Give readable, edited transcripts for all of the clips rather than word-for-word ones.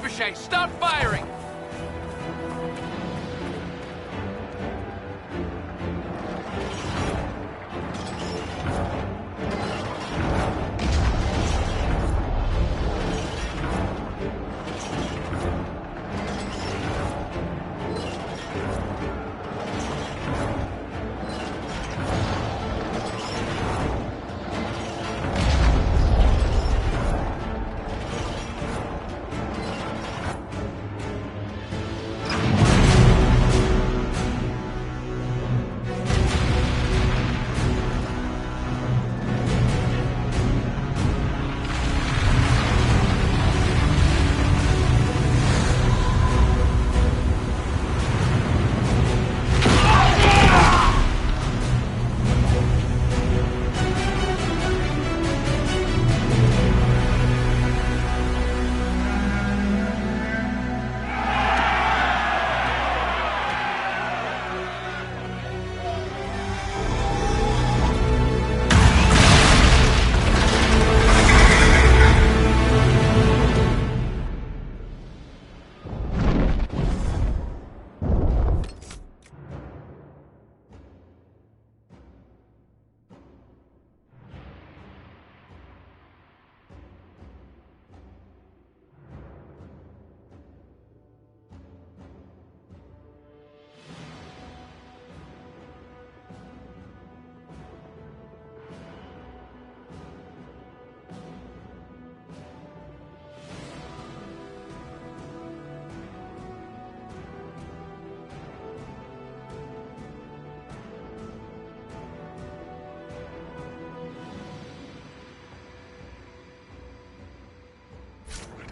trebuchet. Start firing!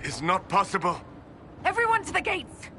It's not possible. Everyone to the gates!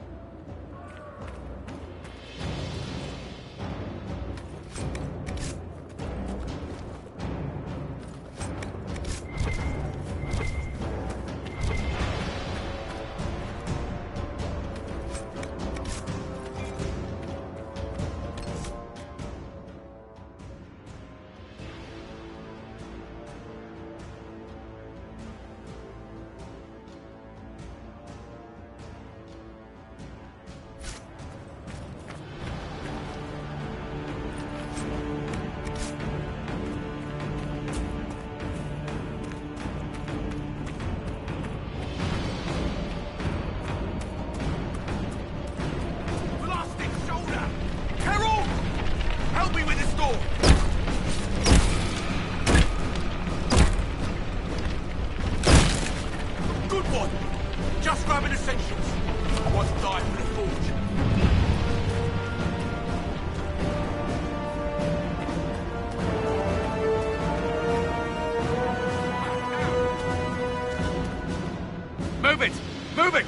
Move it! Move it!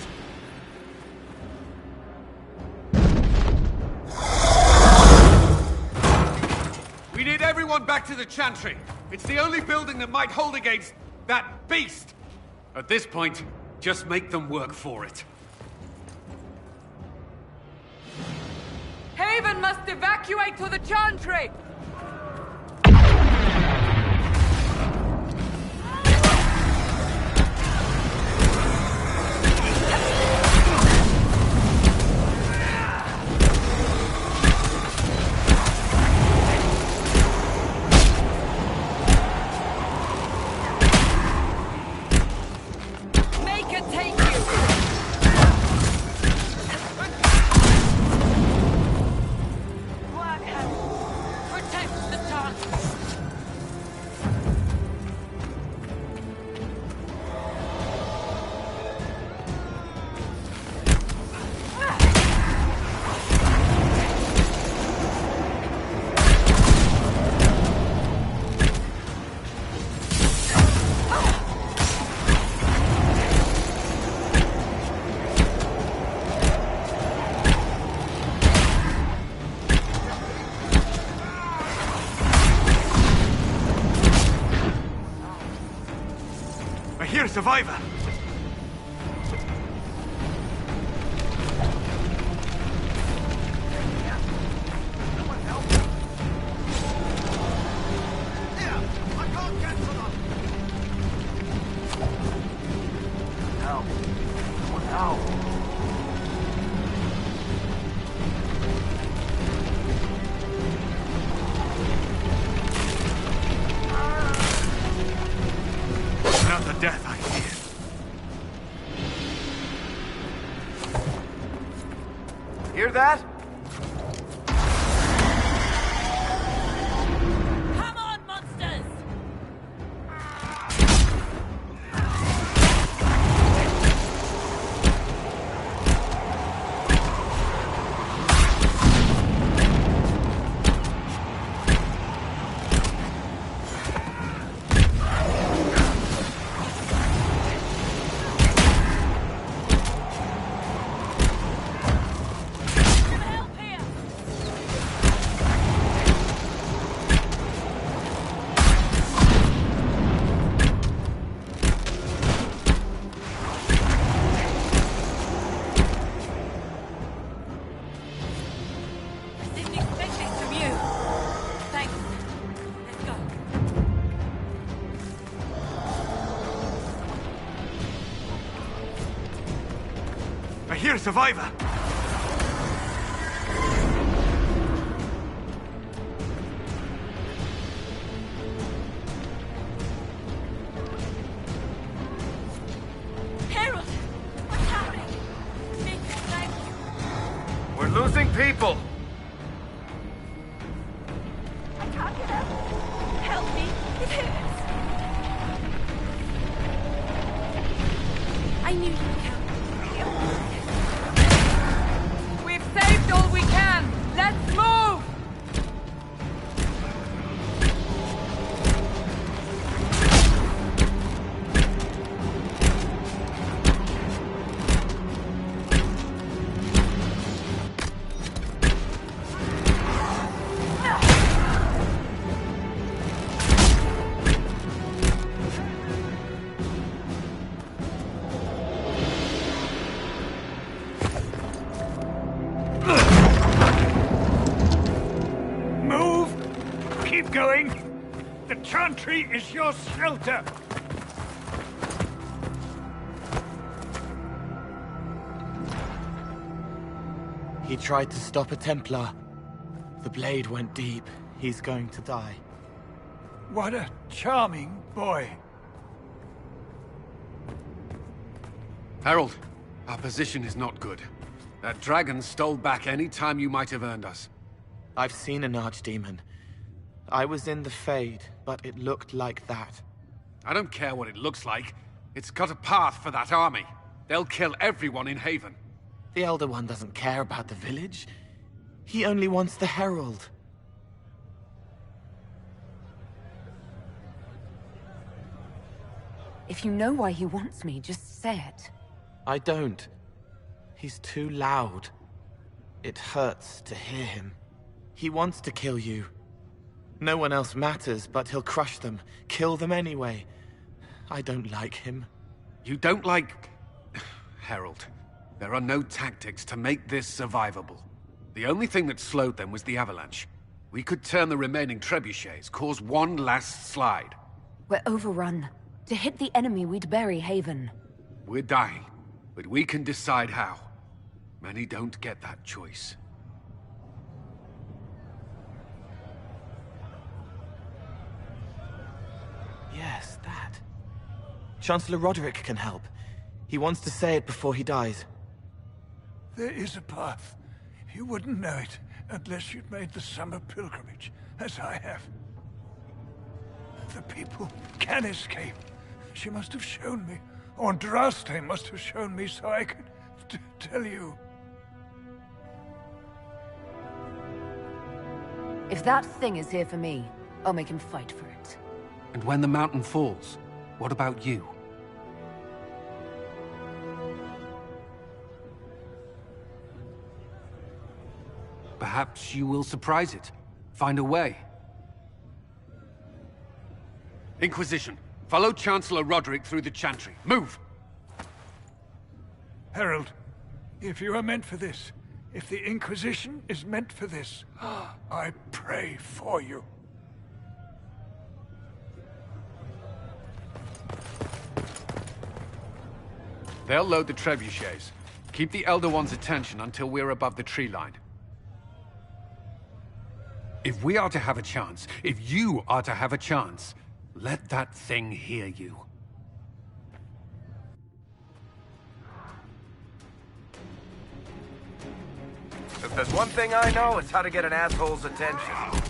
We need everyone back to the Chantry. It's the only building that might hold against that beast. At this point, just make them work for it. Haven must evacuate to the Chantry! hear a survivor! Not the death I fear. Hear that? Come on, monsters! Help here! I didn't expect this from you. Thanks. Let's go. I hear a survivor! Harold! What's happening? Nick, thank you. We're losing people! I can't get up. Help me. It hurts. I knew you'd help. We've saved all we can. Let's move! Move! Keep going! The Chantry is your shelter! He tried to stop a Templar. The blade went deep. He's going to die. What a charming boy. Harold, our position is not good. That dragon stole back any time you might have earned us. I've seen an archdemon. I was in the Fade, but it looked like that. I don't care what it looks like. It's got a path for that army. They'll kill everyone in Haven. The Elder One doesn't care about the village. He only wants the Herald. If you know why he wants me, just say it. I don't. He's too loud. It hurts to hear him. He wants to kill you. No one else matters, but he'll crush them, kill them anyway. I don't like him. You don't like... Harold, there are no tactics to make this survivable. The only thing that slowed them was the avalanche. We could turn the remaining trebuchets, cause one last slide. We're overrun. To hit the enemy, we'd bury Haven. We're dying, but we can decide how. Many don't get that choice. Yes, that. Chancellor Roderick can help. He wants to say it before he dies. There is a path. You wouldn't know it unless you'd made the summer pilgrimage, as I have. The people can escape. She must have shown me. Or Andraste must have shown me so I could tell you. If that thing is here for me, I'll make him fight for it. And when the mountain falls, what about you? Perhaps you will surprise it. Find a way. Inquisition, Follow Chancellor Roderick through the Chantry. Move! Herald, if you are meant for this, if the Inquisition is meant for this, I pray for you. They'll load the trebuchets. Keep the Elder One's attention until we're above the tree line. If we are to have a chance, if you are to have a chance, let that thing hear you. If there's one thing I know, it's how to get an asshole's attention.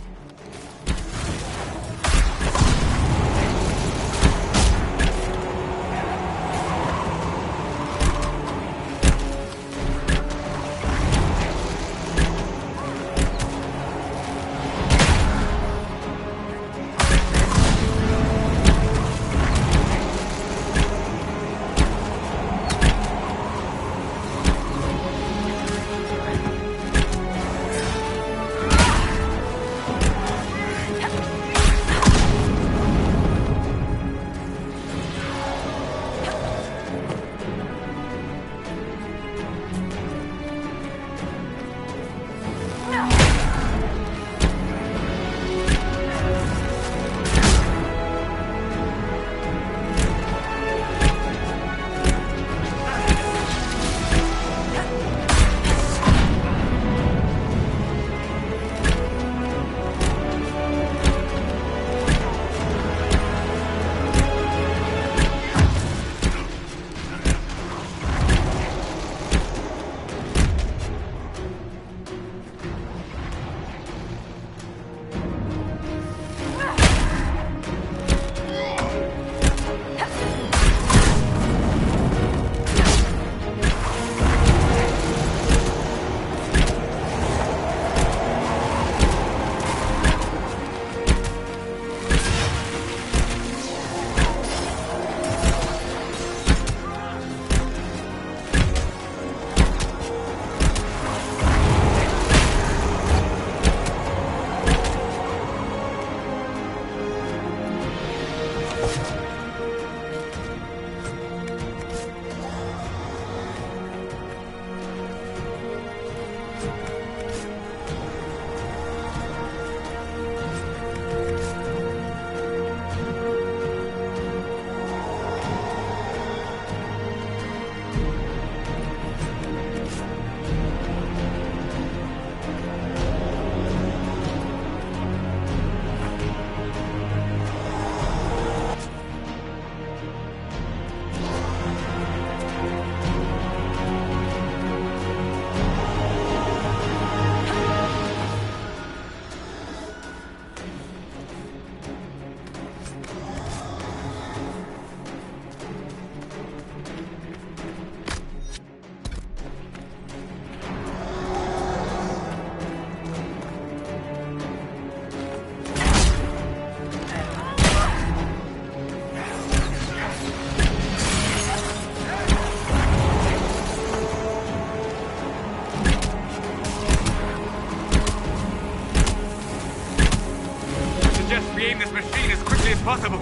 Aim this machine as quickly as possible.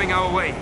Our way.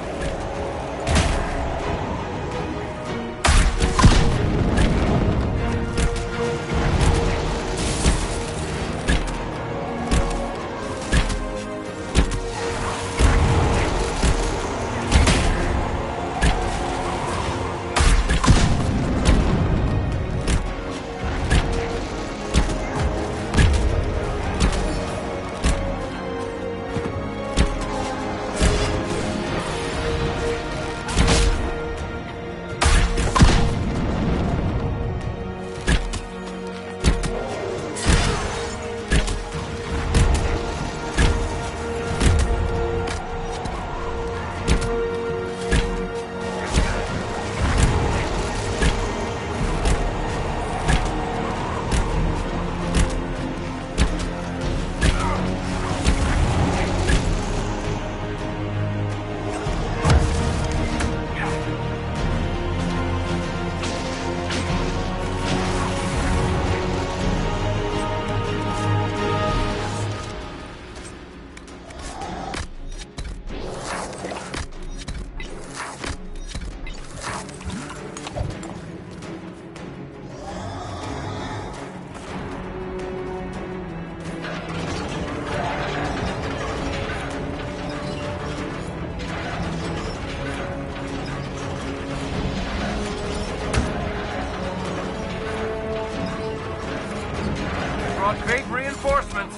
brought great reinforcements.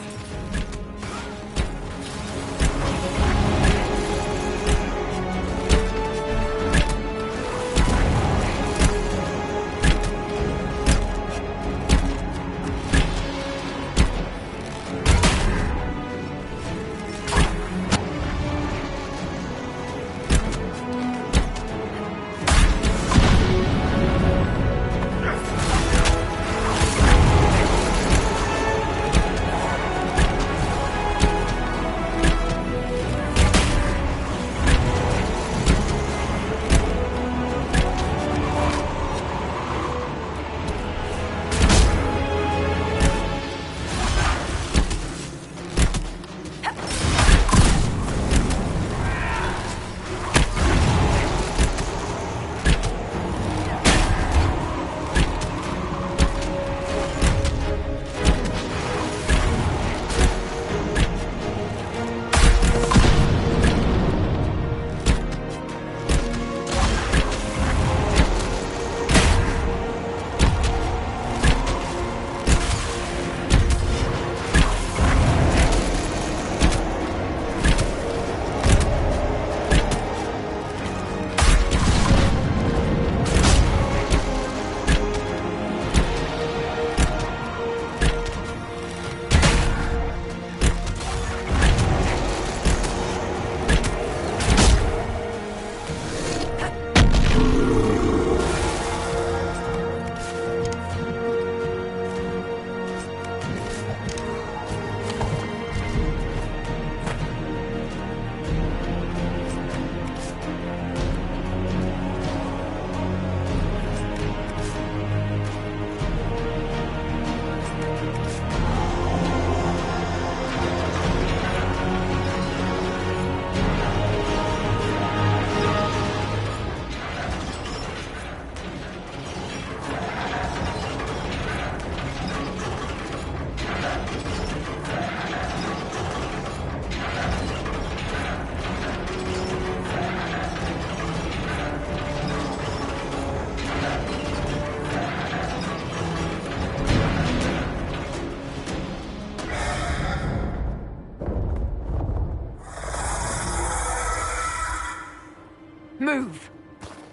Move!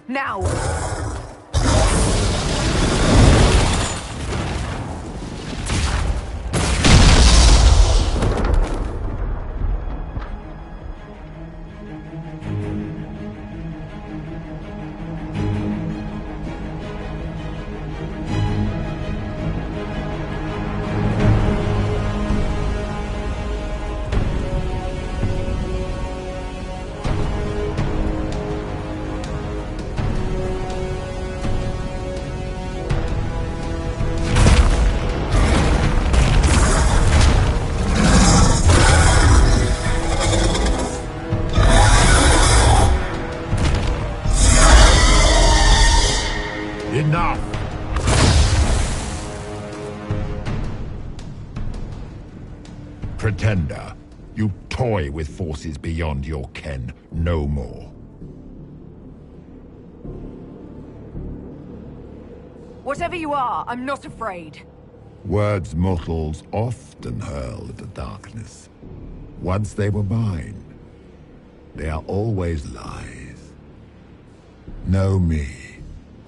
Now! Enough! Pretender, you toy with forces beyond your ken no more. Whatever you are, I'm not afraid. Words mortals often hurl at the darkness. Once they were mine, they are always lies. Know me.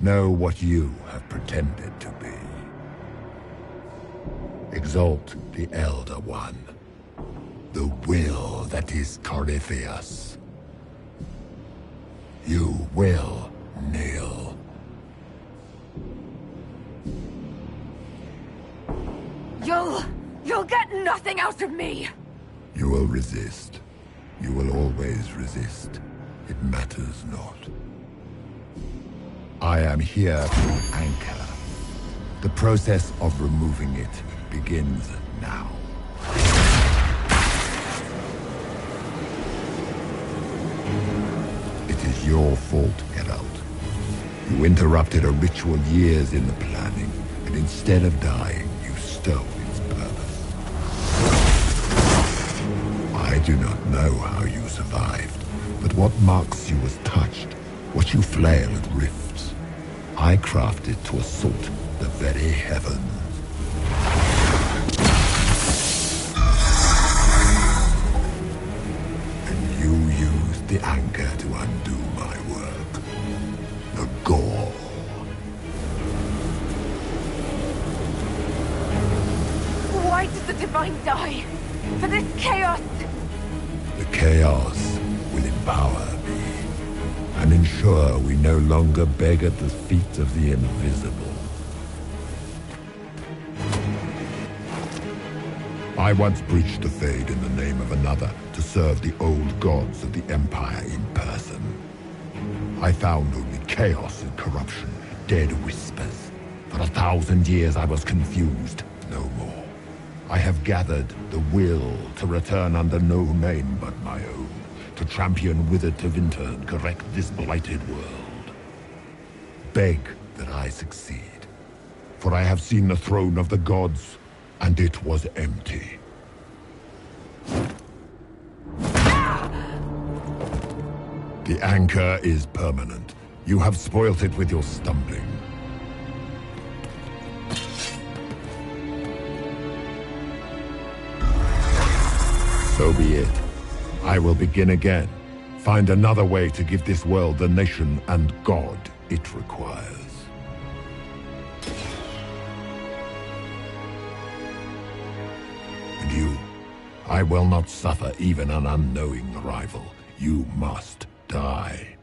Know what you have pretended to be. Exalt the Elder One. The will that is Corypheus. You will kneel. You'll get nothing out of me! You will resist. You will always resist. It matters not. I am here to anchor. The process of removing it begins now. It is your fault, Geralt. You interrupted a ritual years in the planning, and instead of dying, you stole its purpose. I do not know how you survived, but what marks you as touched, what you flail at rifts, I crafted to assault the very heavens. the Divine die for this chaos! The chaos will empower me and ensure we no longer beg at the feet of the invisible. I once breached the Fade in the name of another to serve the old gods of the Empire in person. I found only chaos and corruption, dead whispers. For 1,000 years I was confused, no more. I have gathered the will to return under no name but my own, to champion Wither to Winter and correct this blighted world. Beg that I succeed, for I have seen the throne of the gods, and it was empty. The anchor is permanent. You have spoilt it with your stumbling. So be it. I will begin again. Find another way to give this world the nation and God it requires. And you, I will not suffer even an unknowing rival. You must die.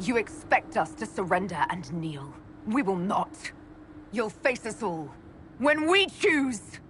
You expect us to surrender and kneel. We will not. You'll face us all. When we choose!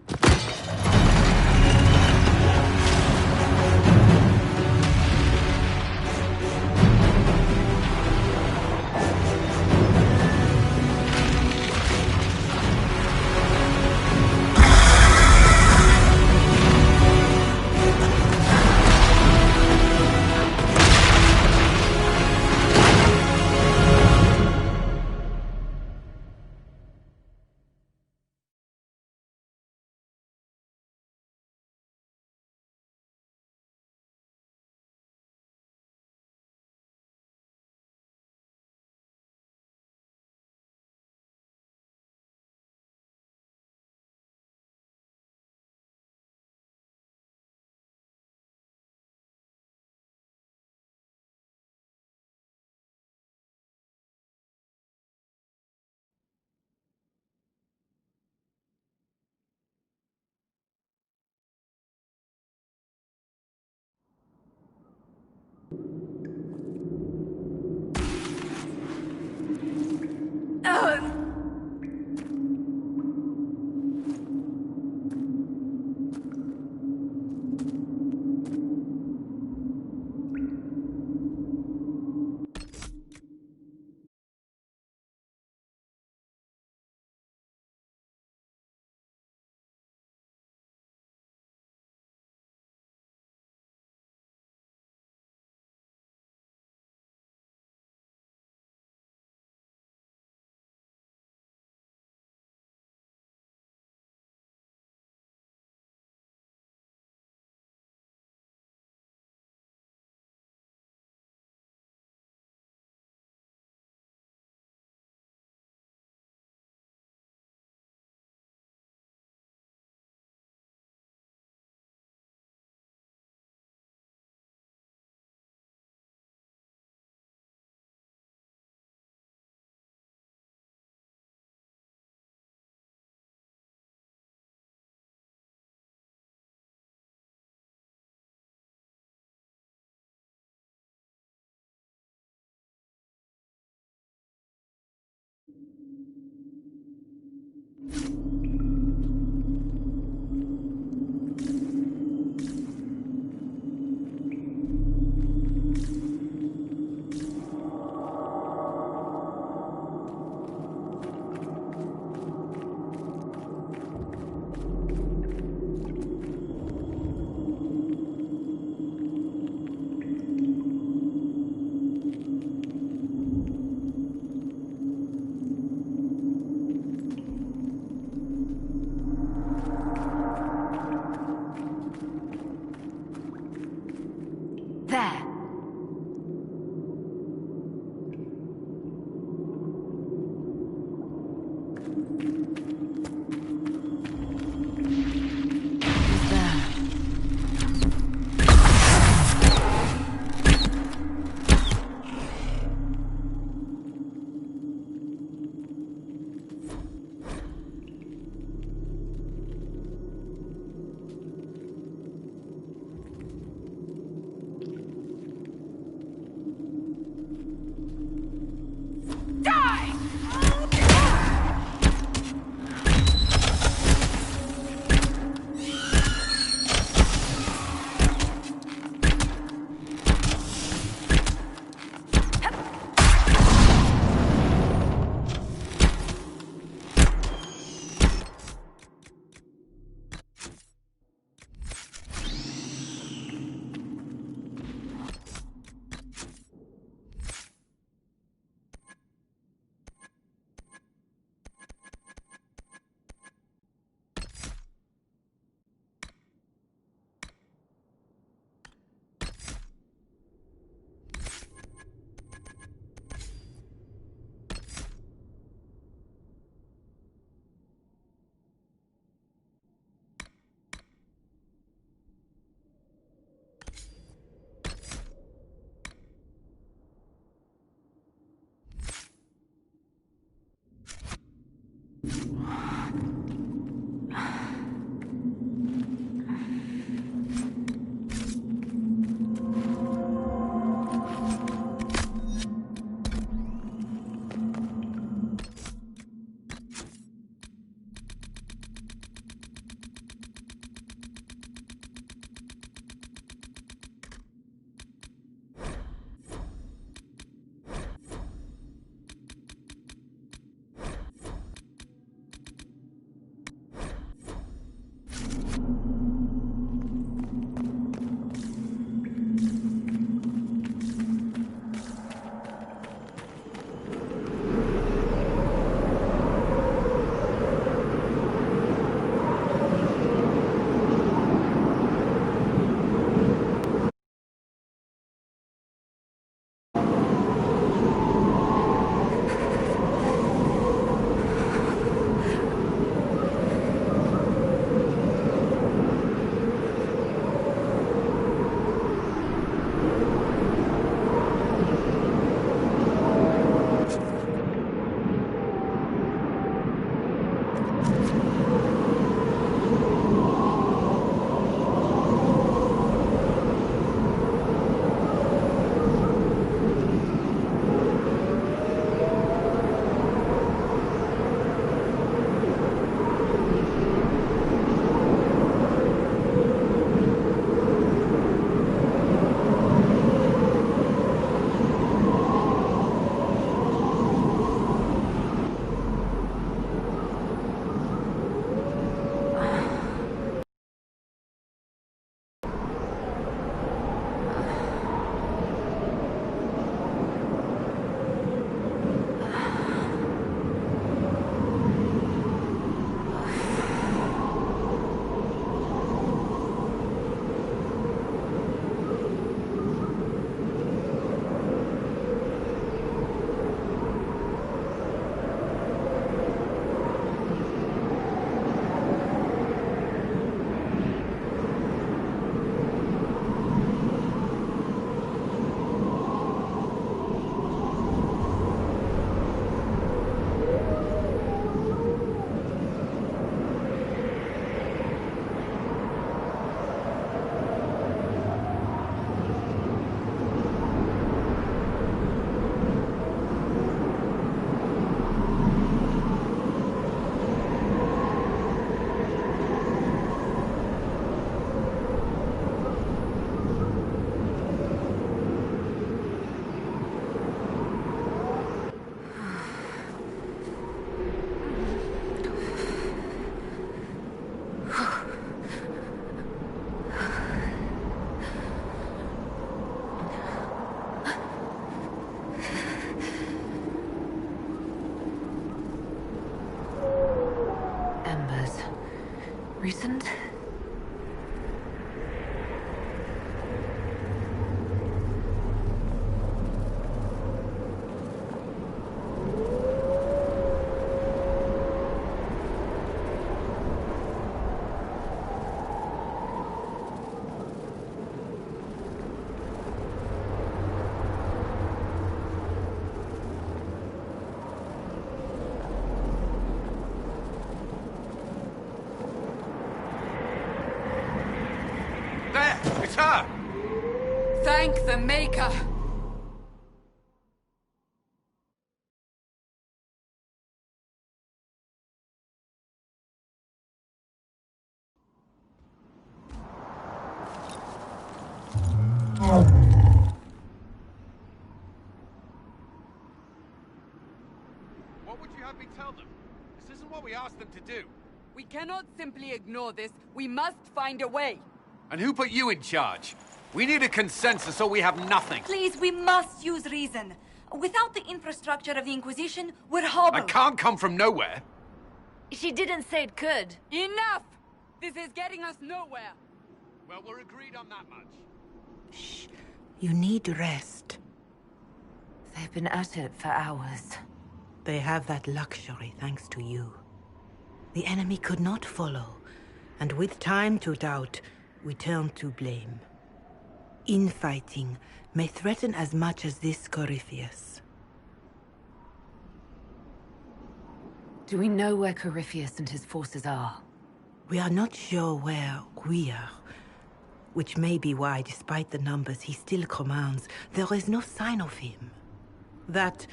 Recent? There! It's her! Thank the Maker! What would you have me tell them? This isn't what we asked them to do. We cannot simply ignore this. We must find a way. And who put you in charge? We need a consensus or we have nothing. Please, we must use reason. Without the infrastructure of the Inquisition, we're hobbled. I can't come from nowhere. She didn't say it could. Enough! This is getting us nowhere. Well, we're agreed on that much. Shh. You need rest. They've been at it for hours. They have that luxury thanks to you. The enemy could not follow, and with time to doubt, we turn to blame. Infighting may threaten as much as this Corypheus. Do we know where Corypheus and his forces are? We are not sure where we are, which may be why, despite the numbers he still commands, there is no sign of him. That,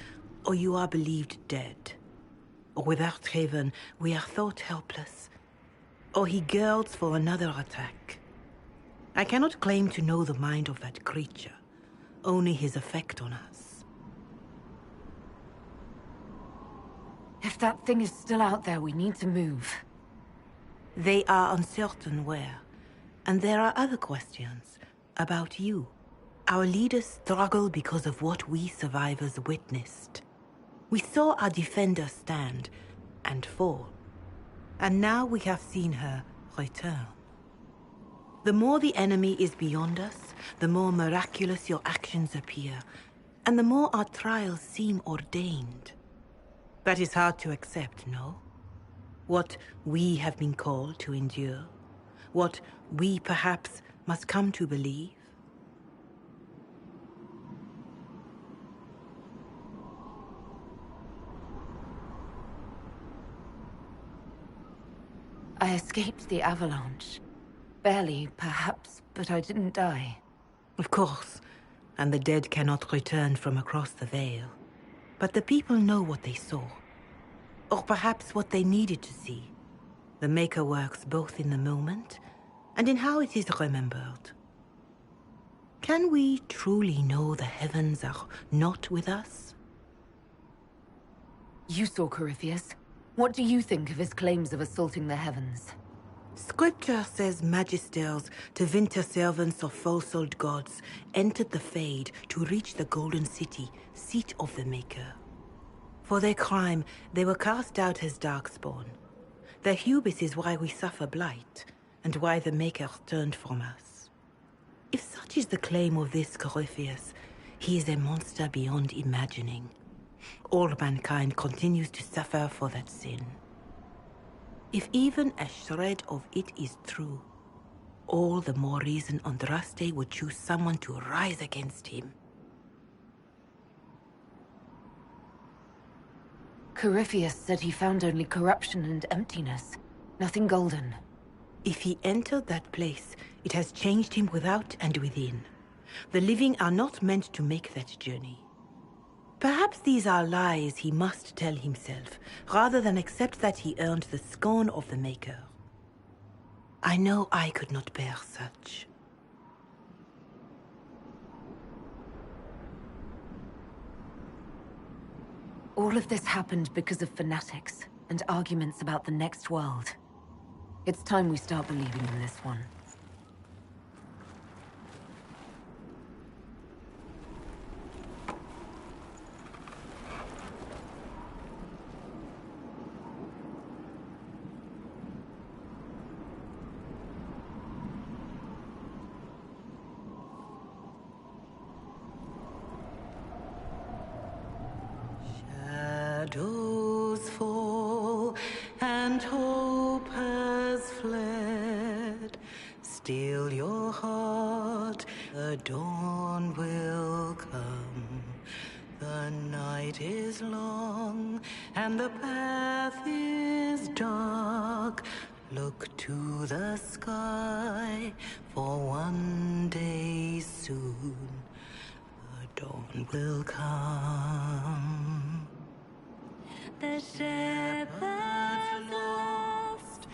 or you are believed dead. Or without Haven, we are thought helpless. Or he girds for another attack. I cannot claim to know the mind of that creature, only his effect on us. If that thing is still out there, we need to move. They are uncertain where. And there are other questions about you. Our leaders struggle because of what we survivors witnessed. We saw our defender stand and fall. And now we have seen her return. The more the enemy is beyond us, the more miraculous your actions appear, and the more our trials seem ordained. That is hard to accept, no? What we have been called to endure, what we perhaps must come to believe. I escaped the avalanche. Barely, perhaps, but I didn't die. Of course, and the dead cannot return from across the veil. But the people know what they saw. Or perhaps what they needed to see. The Maker works both in the moment and in how it is remembered. Can we truly know the heavens are not with us? You saw Corypheus. What do you think of his claims of assaulting the heavens? Scripture says magisters to winter servants of false-souled gods entered the Fade to reach the Golden City, seat of the Maker. For their crime, they were cast out as darkspawn. Their hubris is why we suffer blight, and why the Maker turned from us. If such is the claim of this Corypheus, he is a monster beyond imagining. All mankind continues to suffer for that sin. If even a shred of it is true, all the more reason Andraste would choose someone to rise against him. Corypheus said he found only corruption and emptiness. Nothing golden. If he entered that place, it has changed him without and within. The living are not meant to make that journey. Perhaps these are lies he must tell himself, rather than accept that he earned the scorn of the Maker. I know I could not bear such. All of this happened because of fanatics and arguments about the next world. It's time we start believing in this one. shadows fall and hope has fled. Still your heart, the dawn will come. The night is long and the path is dark. Look to the sky, for one day soon the dawn will come. The shepherd's lost,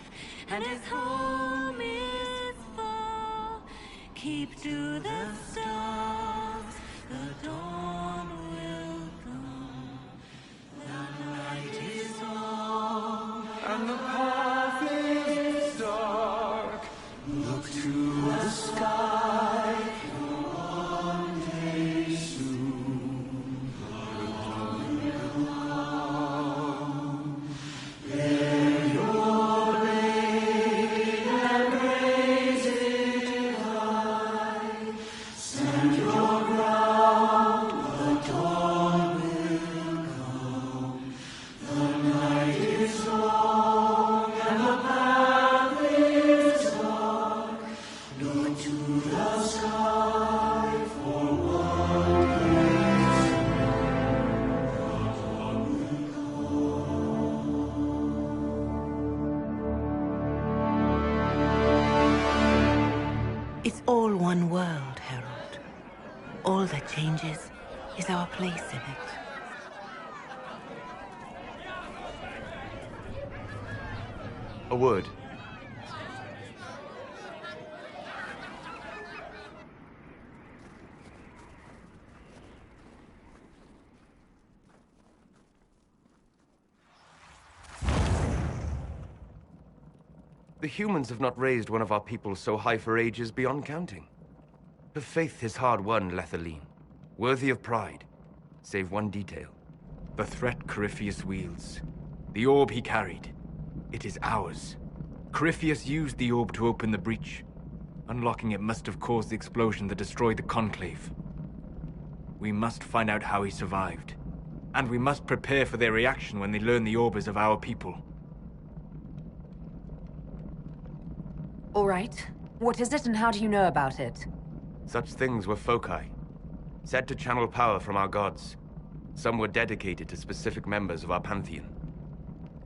and his home is far. Keep to the stars, the dawn will come. The night is long, And the path is dark. look to the sky. One day soon, the dawn will come. Bear your blade and raise it high. Stand your ground, the dawn will come. The night is long and the path is dark. Look to the sky for one day It's all one world, Harold. All that changes is our place in it. A word. The humans have not raised one of our people so high for ages beyond counting. Her faith is hard-won, Lethaline, worthy of pride, save one detail. The threat Corypheus wields. The orb he carried. It is ours. Corypheus used the orb to open the breach. Unlocking it must have caused the explosion that destroyed the Conclave. We must find out how he survived. And we must prepare for their reaction when they learn the orb is of our people. All right. What is it and how do you know about it? Such things were foci, said to channel power from our gods. Some were dedicated to specific members of our pantheon.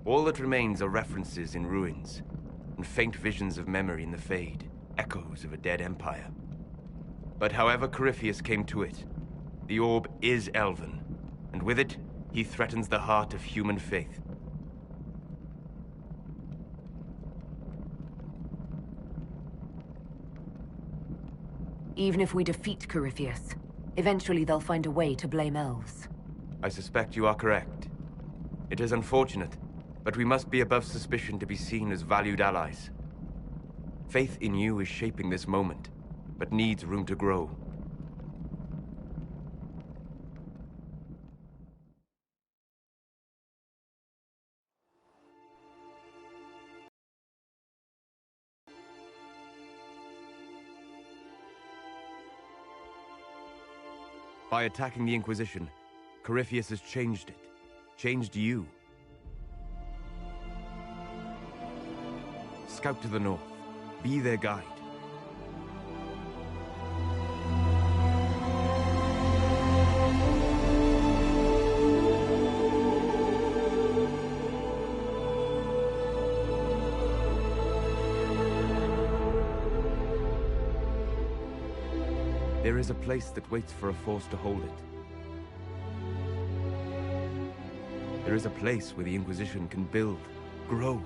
All that remains are references in ruins, and faint visions of memory in the fade, echoes of a dead empire. But however Corypheus came to it, the orb is elven, and with it, he threatens the heart of human faith. Even if we defeat Corypheus, eventually they'll find a way to blame elves. I suspect you are correct. It is unfortunate, but we must be above suspicion to be seen as valued allies. Faith in you is shaping this moment, but needs room to grow. By attacking the Inquisition, Corypheus has changed it. Changed you. Scout to the north. Be their guide. There is a place that waits for a force to hold it. There is a place where the Inquisition can build, grow.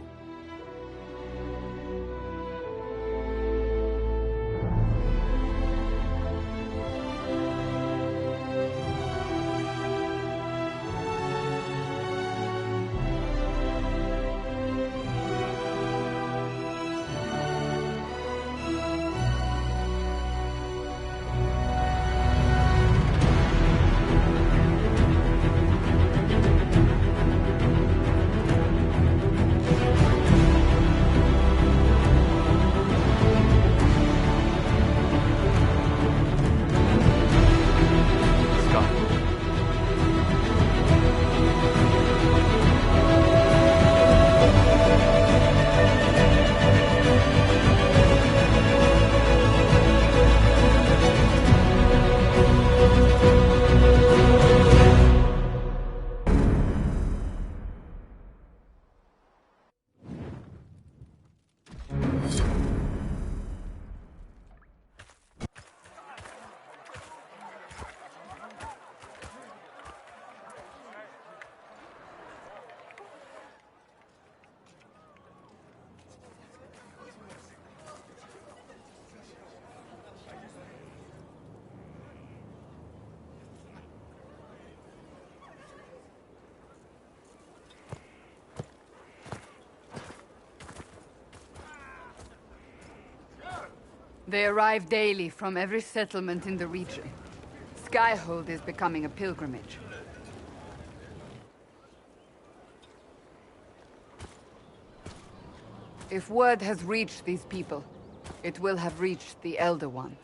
They arrive daily from every settlement in the region. Skyhold is becoming a pilgrimage. If word has reached these people, it will have reached the Elder One.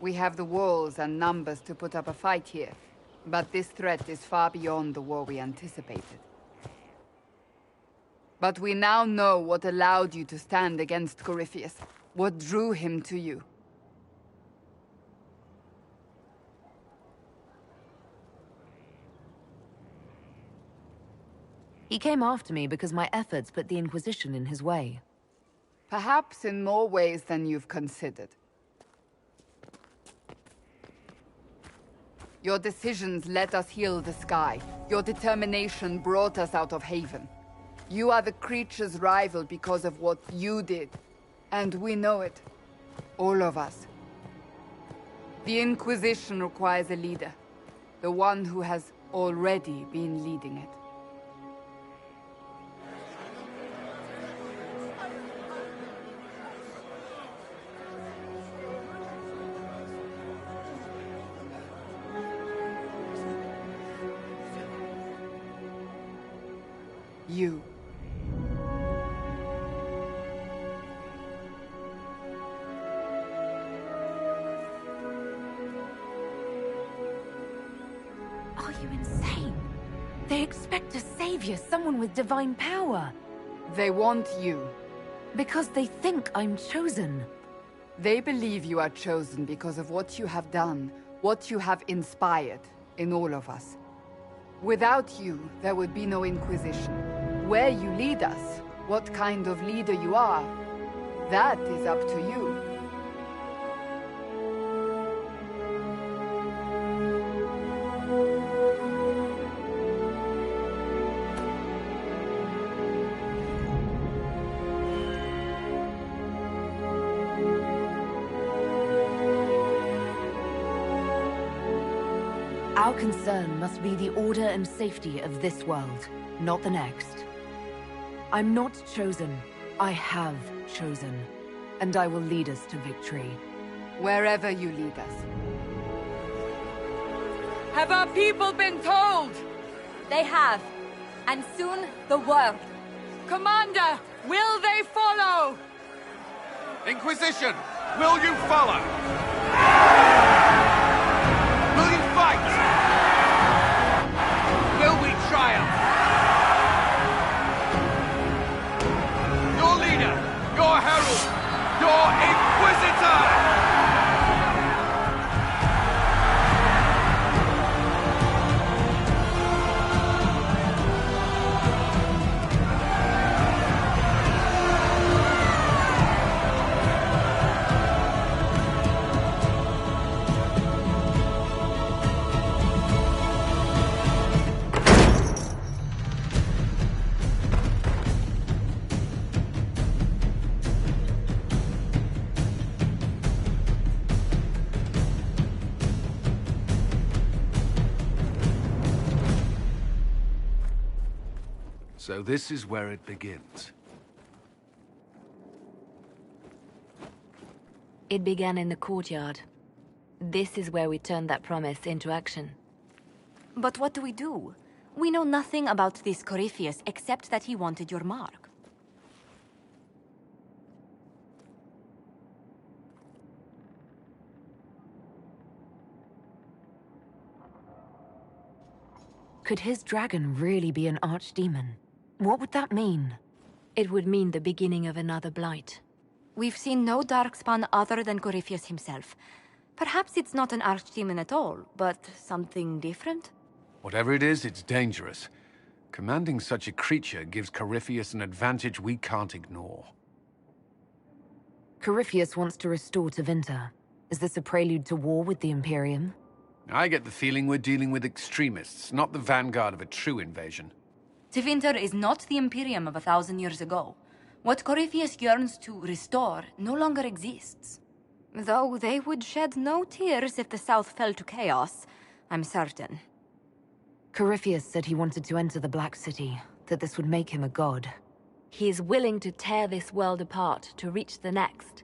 We have the walls and numbers to put up a fight here, but this threat is far beyond the war we anticipated. But we now know what allowed you to stand against Corypheus, what drew him to you. He came after me because my efforts put the Inquisition in his way. Perhaps in more ways than you've considered. Your decisions let us heal the sky. Your determination brought us out of Haven. You are the creature's rival because of what you did. And we know it. All of us. The Inquisition requires a leader. The one who has already been leading it. You. Are you insane? They expect a savior, someone with divine power. They want you. Because they think I'm chosen. They believe you are chosen because of what you have done, what you have inspired in all of us. Without you, there would be no Inquisition. Where you lead us, what kind of leader you are, that is up to you. Our concern must be the order and safety of this world, not the next. I'm not chosen. I have chosen. And I will lead us to victory. Wherever you lead us. Have our people been told? They have. And soon, the world. Commander, will they follow? Inquisition, will you follow? Will you fight? Will we triumph? Your leader, your herald, your Inquisitor! So this is where it begins. It began in the courtyard. This is where we turned that promise into action. But what do we do? We know nothing about this Corypheus except that he wanted your mark. Could his dragon really be an archdemon? What would that mean? It would mean the beginning of another blight. We've seen no darkspawn other than Corypheus himself. Perhaps it's not an archdemon at all, but something different? Whatever it is, it's dangerous. Commanding such a creature gives Corypheus an advantage we can't ignore. Corypheus wants to restore Tevinter. Is this a prelude to war with the Imperium? I get the feeling we're dealing with extremists, not the vanguard of a true invasion. Tevinter is not the Imperium of 1,000 years ago. What Corypheus yearns to restore no longer exists. Though they would shed no tears if the South fell to chaos, I'm certain. Corypheus said he wanted to enter the Black City, that this would make him a god. He is willing to tear this world apart to reach the next.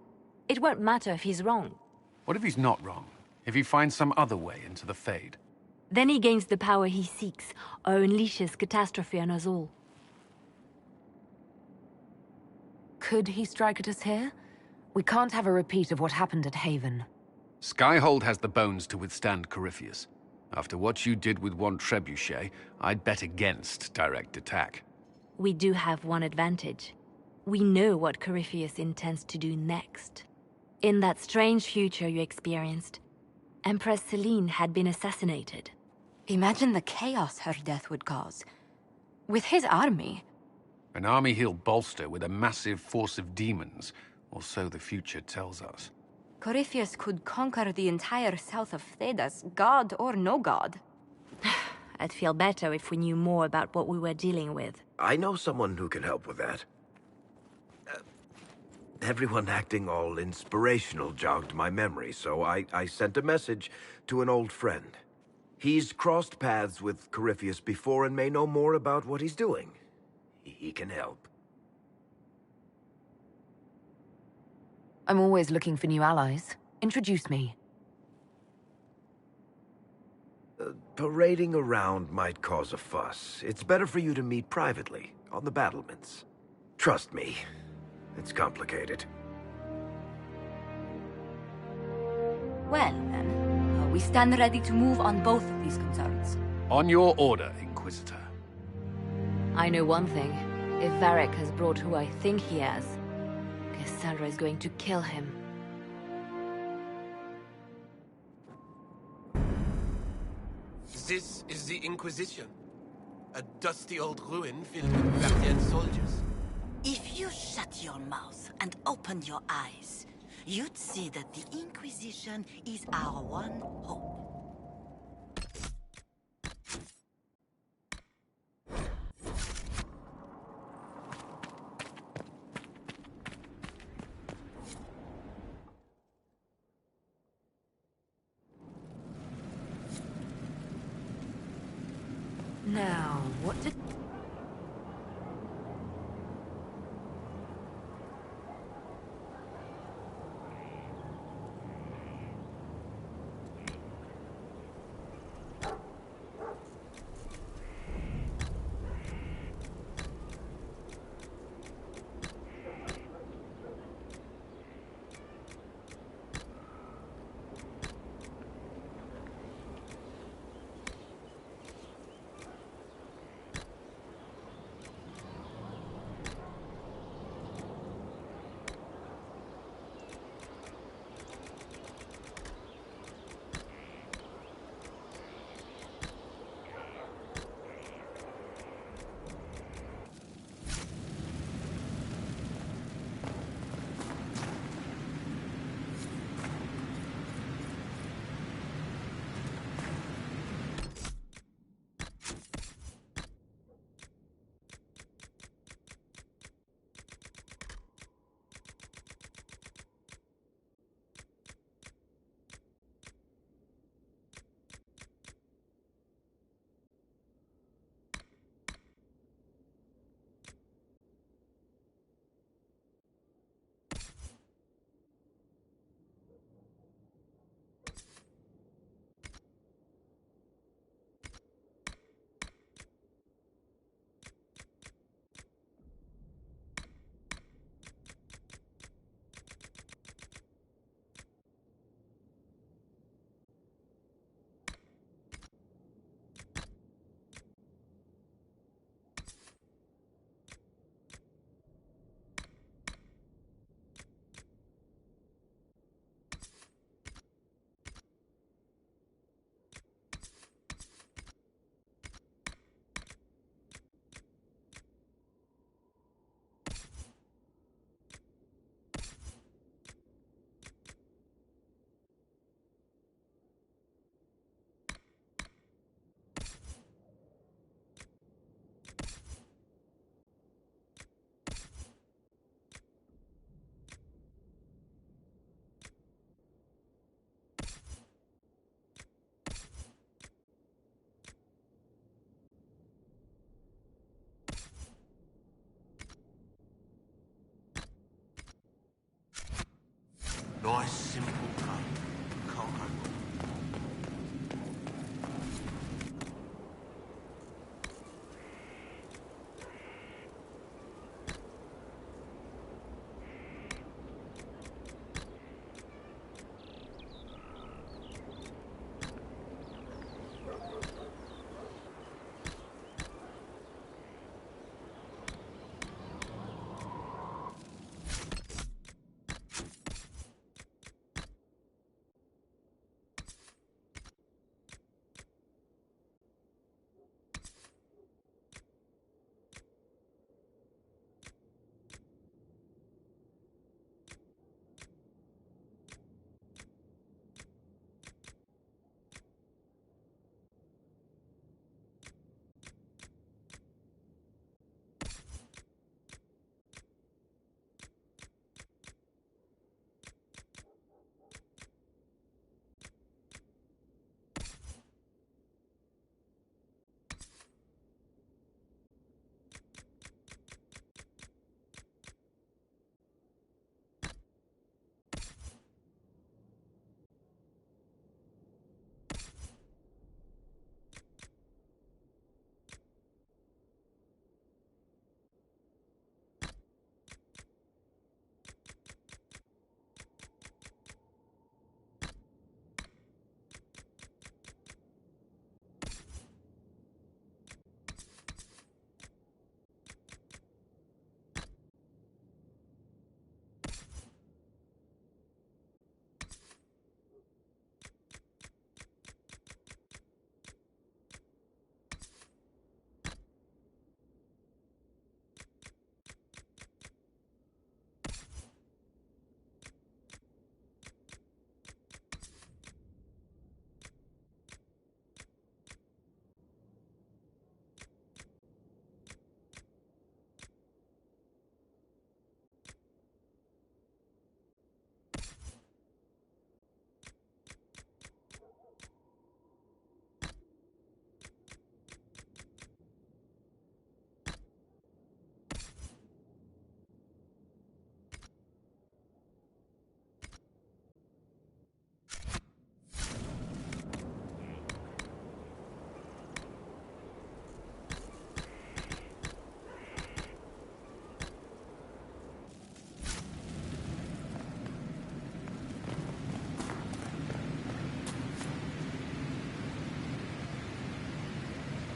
It won't matter if he's wrong. What if he's not wrong? If he finds some other way into the Fade? Then he gains the power he seeks, or unleashes catastrophe on us all. Could he strike at us here? We can't have a repeat of what happened at Haven. Skyhold has the bones to withstand Corypheus. After what you did with one trebuchet, I'd bet against direct attack. We do have one advantage. We know what Corypheus intends to do next. In that strange future you experienced, Empress Selene had been assassinated. Imagine the chaos her death would cause. With his army. An army he'll bolster with a massive force of demons, or so the future tells us. Corypheus could conquer the entire south of Thedas, god or no god. I'd feel better if we knew more about what we were dealing with. I know someone who can help with that. Everyone acting all inspirational jogged my memory, so I sent a message to an old friend. He's crossed paths with Corypheus before and may know more about what he's doing. He can help. I'm always looking for new allies. Introduce me. Parading around might cause a fuss. It's better for you to meet privately, on the battlements. Trust me, it's complicated. Well, then, we stand ready to move on both of these concerns. On your order, Inquisitor. I know one thing. If Varric has brought who I think he has, Cassandra is going to kill him. This is the Inquisition. A dusty old ruin filled with Vardian soldiers. If you shut your mouth and opened your eyes, you'd see that the Inquisition is our one hope. Now, what did...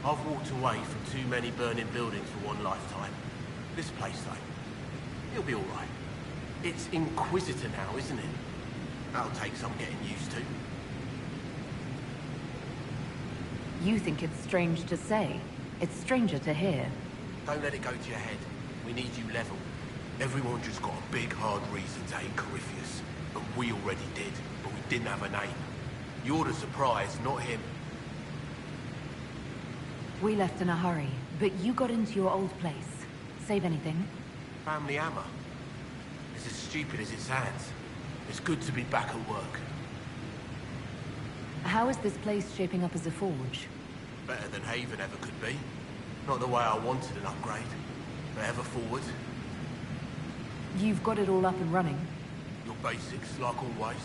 I've walked away from too many burning buildings for one lifetime. This place, though, it'll be all right. It's Inquisitor now, isn't it? That'll take some getting used to. You think it's strange to say. It's stranger to hear. Don't let it go to your head. We need you level. Everyone just got a big, hard reason to hate Corypheus. But we already did, but we didn't have a name. You're the surprise, not him. We left in a hurry, but you got into your old place. Save anything? Family hammer. It's as stupid as it sounds. It's good to be back at work. How is this place shaping up as a forge? Better than Haven ever could be. Not the way I wanted an upgrade, but ever forward. You've got it all up and running. Your basics, like always.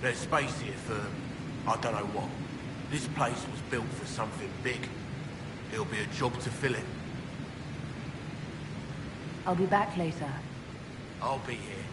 There's space here for, I don't know what. This place was built for something big. It'll be a job to fill it. I'll be back later. I'll be here.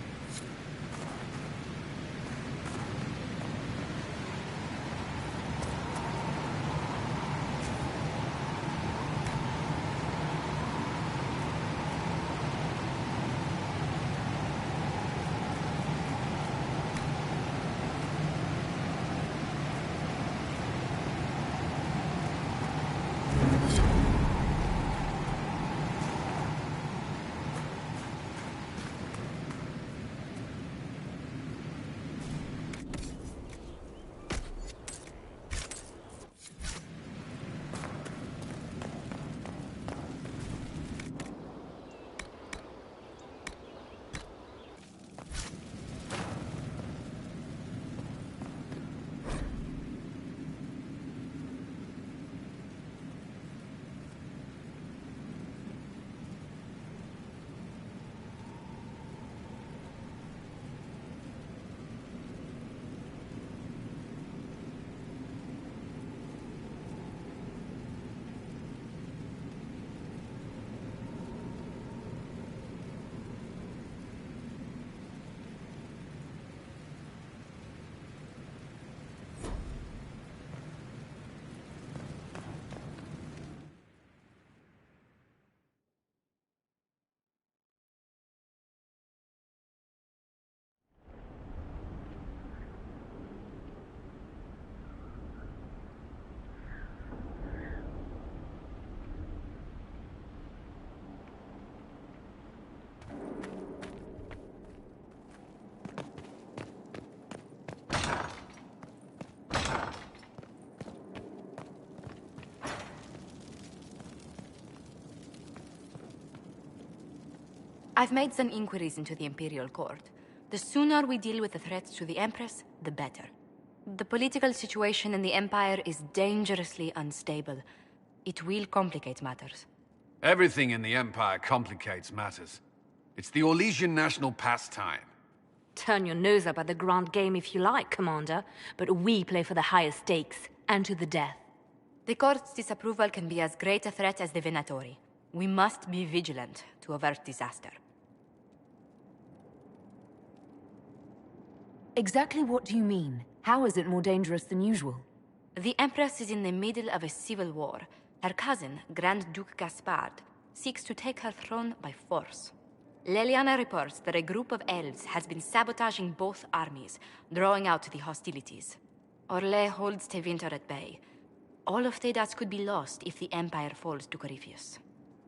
I've made some inquiries into the Imperial Court. The sooner we deal with the threats to the Empress, the better. The political situation in the Empire is dangerously unstable. It will complicate matters. Everything in the Empire complicates matters. It's the Orlesian national pastime. Turn your nose up at the grand game if you like, Commander, but we play for the highest stakes, and to the death. The Court's disapproval can be as great a threat as the Venatori. We must be vigilant to avert disaster. Exactly what do you mean? How is it more dangerous than usual? The Empress is in the middle of a civil war. Her cousin, Grand Duke Gaspard, seeks to take her throne by force. Ellana reports that a group of elves has been sabotaging both armies, drawing out the hostilities. Orlais holds Tevinter at bay. All of Thedas could be lost if the Empire falls to Corypheus.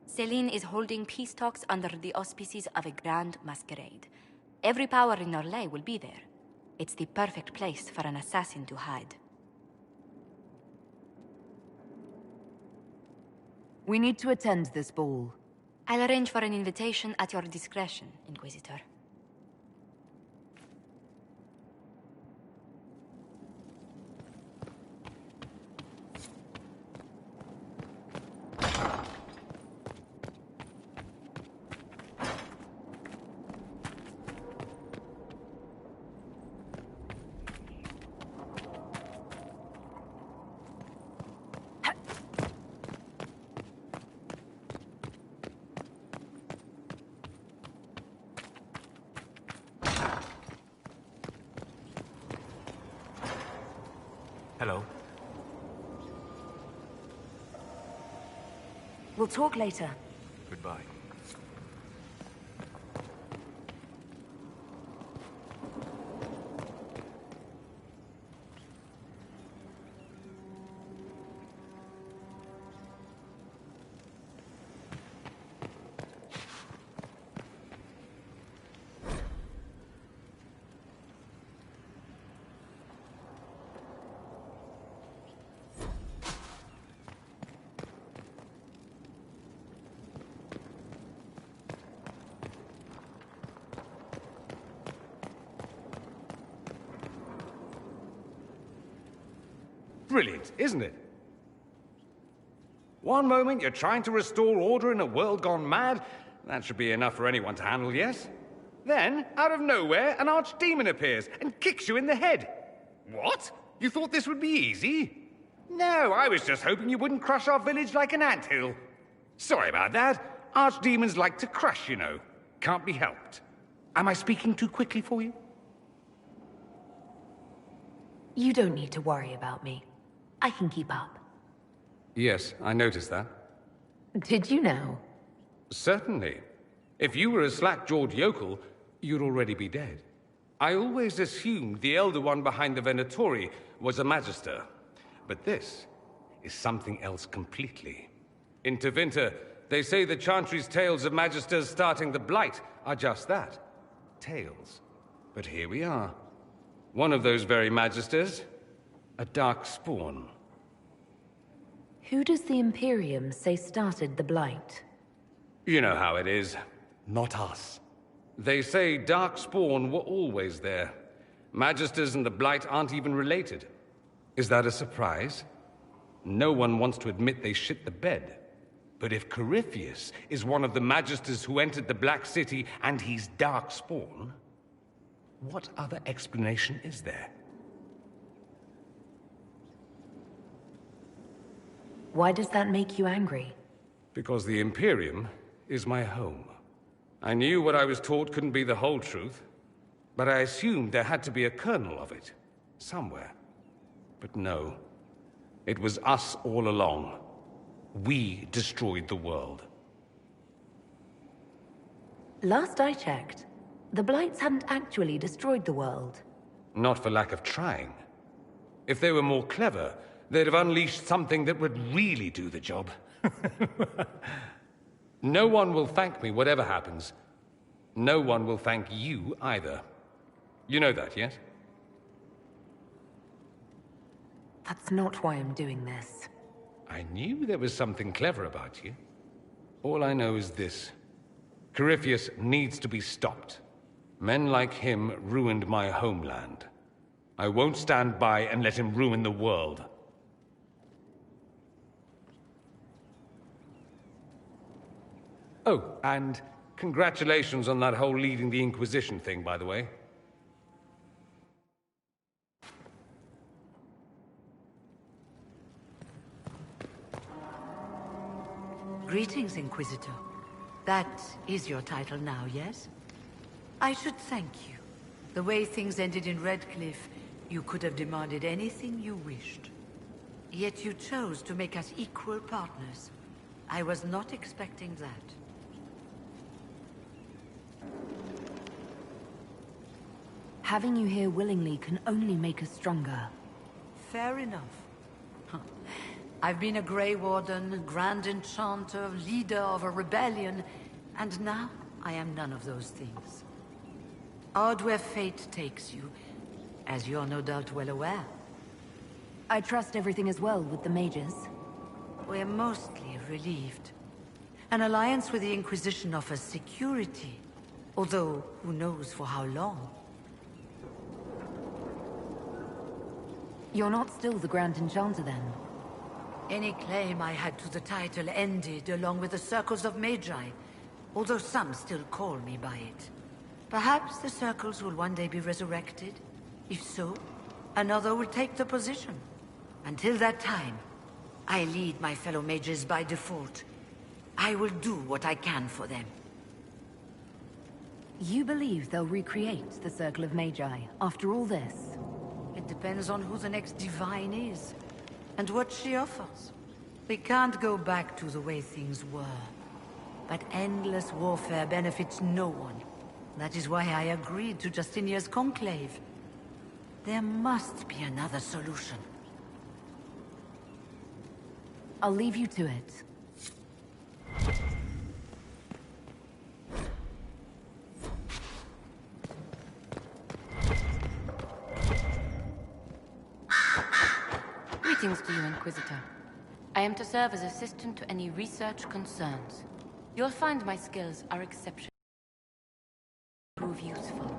Celine is holding peace talks under the auspices of a grand masquerade. Every power in Orlais will be there. It's the perfect place for an assassin to hide. We need to attend this ball. I'll arrange for an invitation at your discretion, Inquisitor. Hello. We'll talk later. Goodbye. Brilliant, isn't it? One moment you're trying to restore order in a world gone mad. That should be enough for anyone to handle, yes? Then, out of nowhere, an archdemon appears and kicks you in the head. What? You thought this would be easy? No, I was just hoping you wouldn't crush our village like an anthill. Sorry about that. Archdemons like to crush, you know. Can't be helped. Am I speaking too quickly for you? You don't need to worry about me. I can keep up. Yes, I noticed that. Did you know? Certainly. If you were a slack-jawed yokel, you'd already be dead. I always assumed the Elder One behind the Venatori was a Magister. But this is something else completely. In Tevinter, they say the Chantry's tales of Magisters starting the Blight are just that. Tales. But here we are. One of those very Magisters. A dark spawn. Who does the Imperium say started the Blight? You know how it is. Not us. They say Darkspawn were always there. Magisters and the Blight aren't even related. Is that a surprise? No one wants to admit they shit the bed. But if Corypheus is one of the Magisters who entered the Black City and he's Darkspawn, what other explanation is there? Why does that make you angry? Because the Imperium is my home. I knew what I was taught couldn't be the whole truth, but I assumed there had to be a kernel of it, somewhere. But no, it was us all along. We destroyed the world. Last I checked, the Blights hadn't actually destroyed the world. Not for lack of trying. If they were more clever, they'd have unleashed something that would really do the job. No one will thank me, whatever happens. No one will thank you either. You know that, yes? That's not why I'm doing this. I knew there was something clever about you. All I know is this. Corypheus needs to be stopped. Men like him ruined my homeland. I won't stand by and let him ruin the world. Oh, and congratulations on that whole leading the Inquisition thing, by the way. Greetings, Inquisitor. That is your title now, yes? I should thank you. The way things ended in Redcliffe, you could have demanded anything you wished. Yet you chose to make us equal partners. I was not expecting that. Having you here willingly can only make us stronger. Fair enough. I've been a Grey Warden, Grand Enchanter, leader of a rebellion, and now I am none of those things. Odd where fate takes you, as you're no doubt well aware. I trust everything is well with the mages. We're mostly relieved. An alliance with the Inquisition offers security, although who knows for how long. You're not still the Grand Enchanter, then? Any claim I had to the title ended along with the Circles of Magi, although some still call me by it. Perhaps the Circles will one day be resurrected. If so, another will take the position. Until that time, I lead my fellow mages by default. I will do what I can for them. You believe they'll recreate the Circle of Magi after all this? It depends on who the next divine is, and what she offers. We can't go back to the way things were. But endless warfare benefits no one. That is why I agreed to Justinia's conclave. There must be another solution. I'll leave you to it. Greetings to you, Inquisitor. I am to serve as assistant to any research concerns. You'll find my skills are exceptional. Prove useful.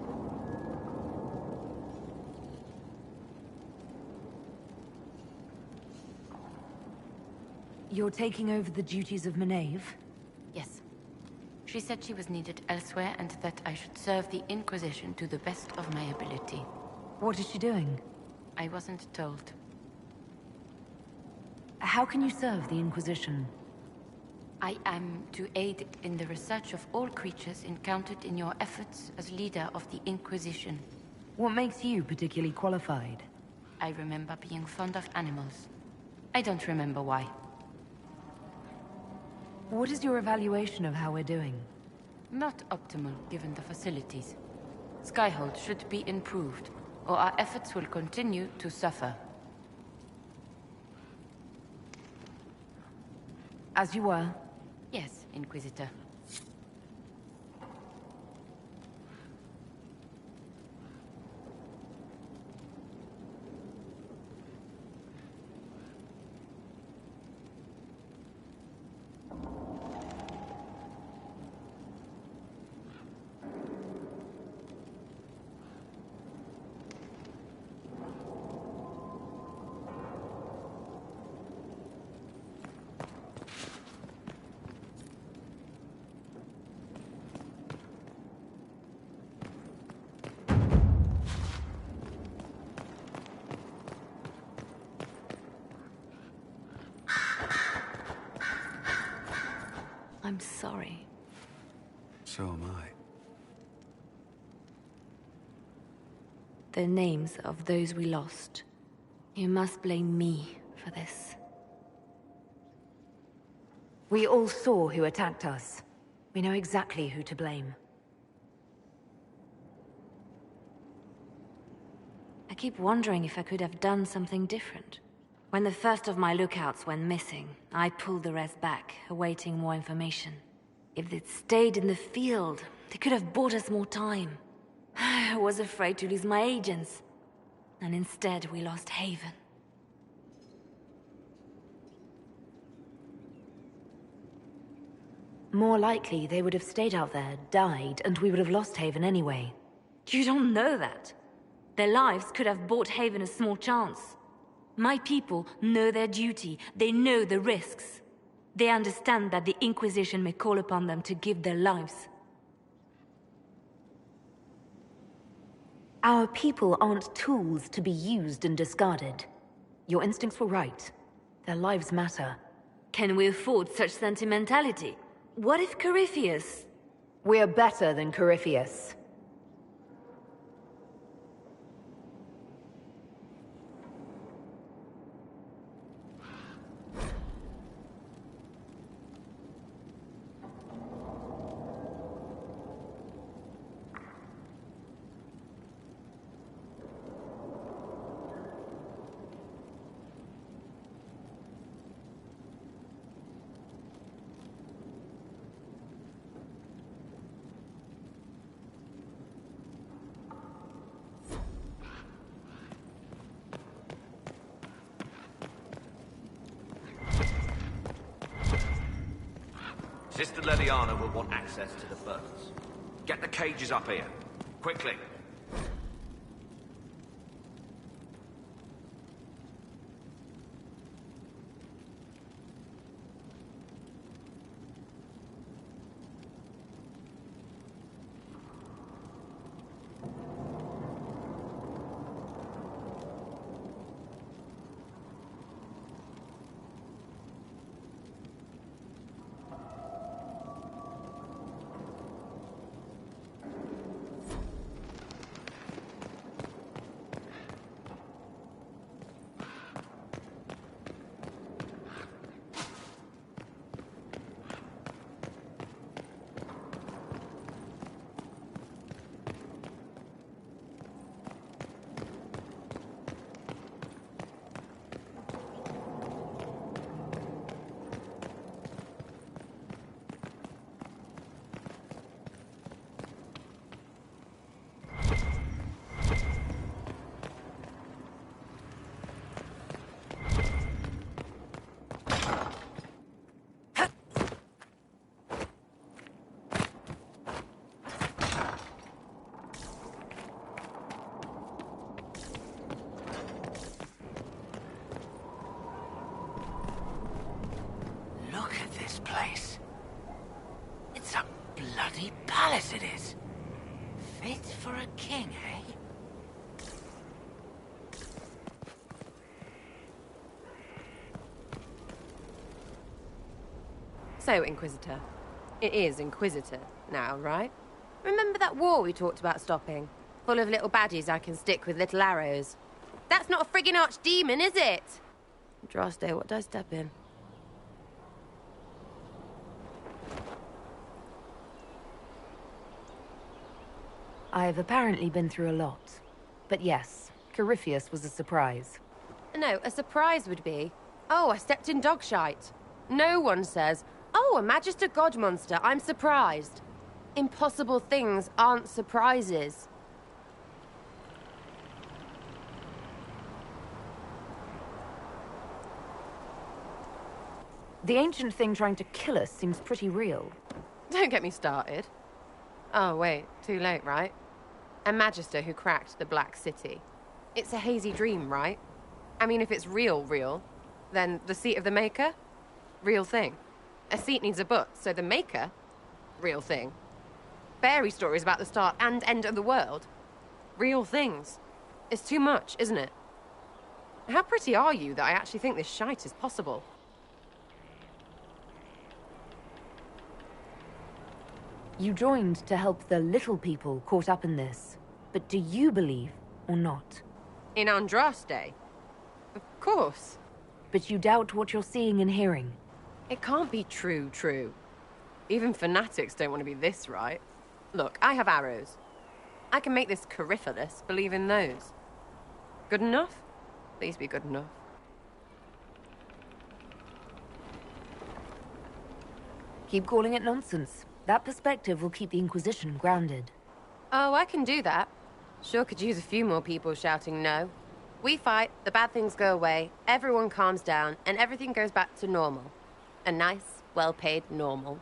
You're taking over the duties of Maeve? Yes. She said she was needed elsewhere and that I should serve the Inquisition to the best of my ability. What is she doing? I wasn't told. How can you serve the Inquisition? I am to aid in the research of all creatures encountered in your efforts as leader of the Inquisition. What makes you particularly qualified? I remember being fond of animals. I don't remember why. What is your evaluation of how we're doing? Not optimal, given the facilities. Skyhold should be improved, or our efforts will continue to suffer. As you were. Yes, Inquisitor. I'm sorry. So am I. The names of those we lost. You must blame me for this. We all saw who attacked us. We know exactly who to blame. I keep wondering if I could have done something different. When the first of my lookouts went missing, I pulled the rest back, awaiting more information. If they'd stayed in the field, they could have bought us more time. I was afraid to lose my agents. And instead, we lost Haven. More likely, they would have stayed out there, died, and we would have lost Haven anyway. You don't know that. Their lives could have bought Haven a small chance. My people know their duty. They know the risks. They understand that the Inquisition may call upon them to give their lives. Our people aren't tools to be used and discarded. Your instincts were right. Their lives matter. Can we afford such sentimentality? What if Corypheus... We're better than Corypheus. Sister Ellana will want access to the furnace. Get the cages up here. Quickly. this place? It's a bloody palace, it is. Fit for a king, eh? So, Inquisitor. It is Inquisitor now, right? Remember that war we talked about stopping? Full of little baddies I can stick with little arrows. That's not a friggin' archdemon, is it? Droste, what did I step in? I've apparently been through a lot. But yes, Corypheus was a surprise. No, a surprise would be, oh, I stepped in dog shite. No one says, oh, a Magister God monster, I'm surprised. Impossible things aren't surprises. The ancient thing trying to kill us seems pretty real. Don't get me started. Oh, wait, too late, right? A Magister who cracked the Black City. It's a hazy dream, right? I mean, if it's real, then the seat of the Maker? Real thing. A seat needs a butt, so the Maker? Real thing. Fairy stories about the start and end of the world? Real things. It's too much, isn't it? How pretty are you that I actually think this shite is possible? You joined to help the little people caught up in this. But do you believe or not? In Andraste? Of course. But you doubt what you're seeing and hearing. It can't be true. Even fanatics don't want to be this right. Look, I have arrows. I can make this Corypheus believe in those. Good enough? Please be good enough. Keep calling it nonsense. That perspective will keep the Inquisition grounded. Oh, I can do that. Sure could use a few more people shouting no. We fight, the bad things go away, everyone calms down, and everything goes back to normal. A nice, well-paid normal.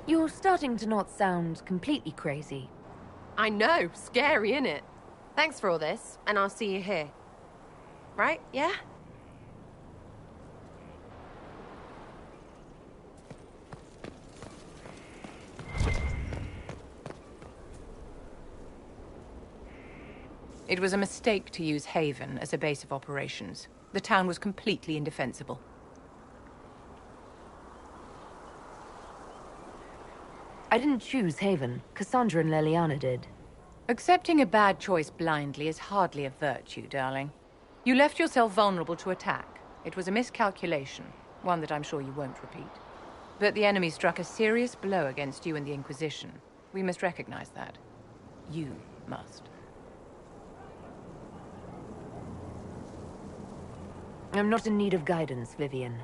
You're starting to not sound completely crazy. I know, scary, innit? Thanks for all this, and I'll see you here. Right, yeah? It was a mistake to use Haven as a base of operations. The town was completely indefensible. I didn't choose Haven. Cassandra and Leliana did. Accepting a bad choice blindly is hardly a virtue, darling. You left yourself vulnerable to attack. It was a miscalculation, one that I'm sure you won't repeat. But the enemy struck a serious blow against you and the Inquisition. We must recognize that. You must. I'm not in need of guidance, Vivian.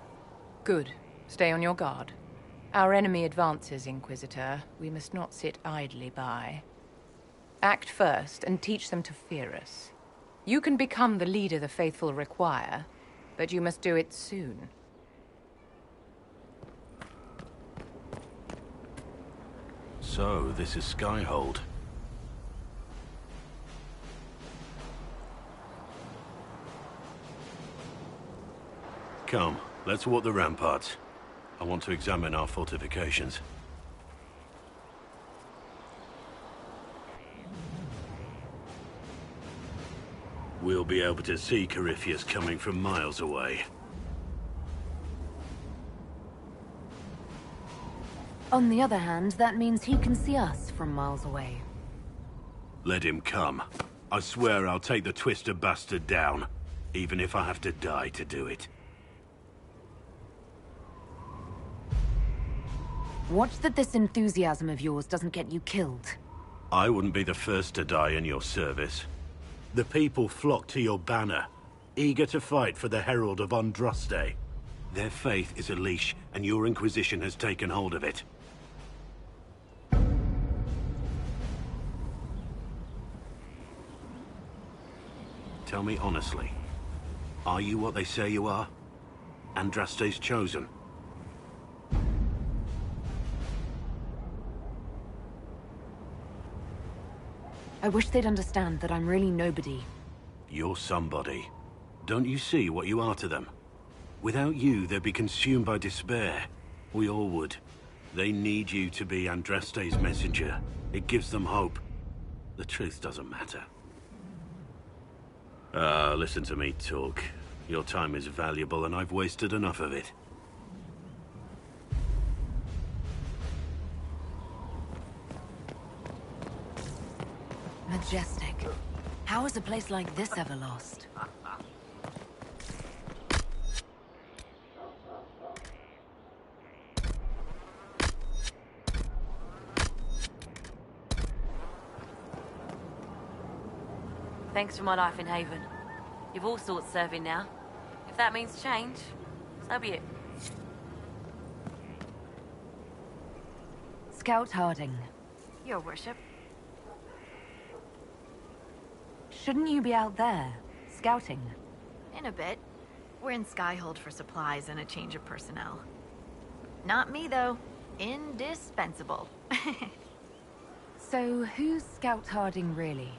Good. Stay on your guard. Our enemy advances, Inquisitor. We must not sit idly by. Act first and teach them to fear us. You can become the leader the faithful require, but you must do it soon. So, this is Skyhold. Come, let's walk the ramparts. I want to examine our fortifications. We'll be able to see Corypheus coming from miles away. On the other hand, that means he can see us from miles away. Let him come. I swear I'll take the Twister bastard down, even if I have to die to do it. Watch that this enthusiasm of yours doesn't get you killed. I wouldn't be the first to die in your service. The people flock to your banner, eager to fight for the Herald of Andraste. Their faith is a leash, and your Inquisition has taken hold of it. Tell me honestly, are you what they say you are? Andraste's chosen? I wish they'd understand that I'm really nobody. You're somebody. Don't you see what you are to them? Without you, they'd be consumed by despair. We all would. They need you to be Andraste's messenger. It gives them hope. The truth doesn't matter. Listen to me talk. Your time is valuable and I've wasted enough of it. Majestic. How is a place like this ever lost? Thanks for my life in Haven. You've all sorts serving now. If that means change, so be it. Scout Harding. Your worship. Shouldn't you be out there, scouting? In a bit. We're in Skyhold for supplies and a change of personnel. Not me, though. Indispensable. So, who's Scout Harding, really?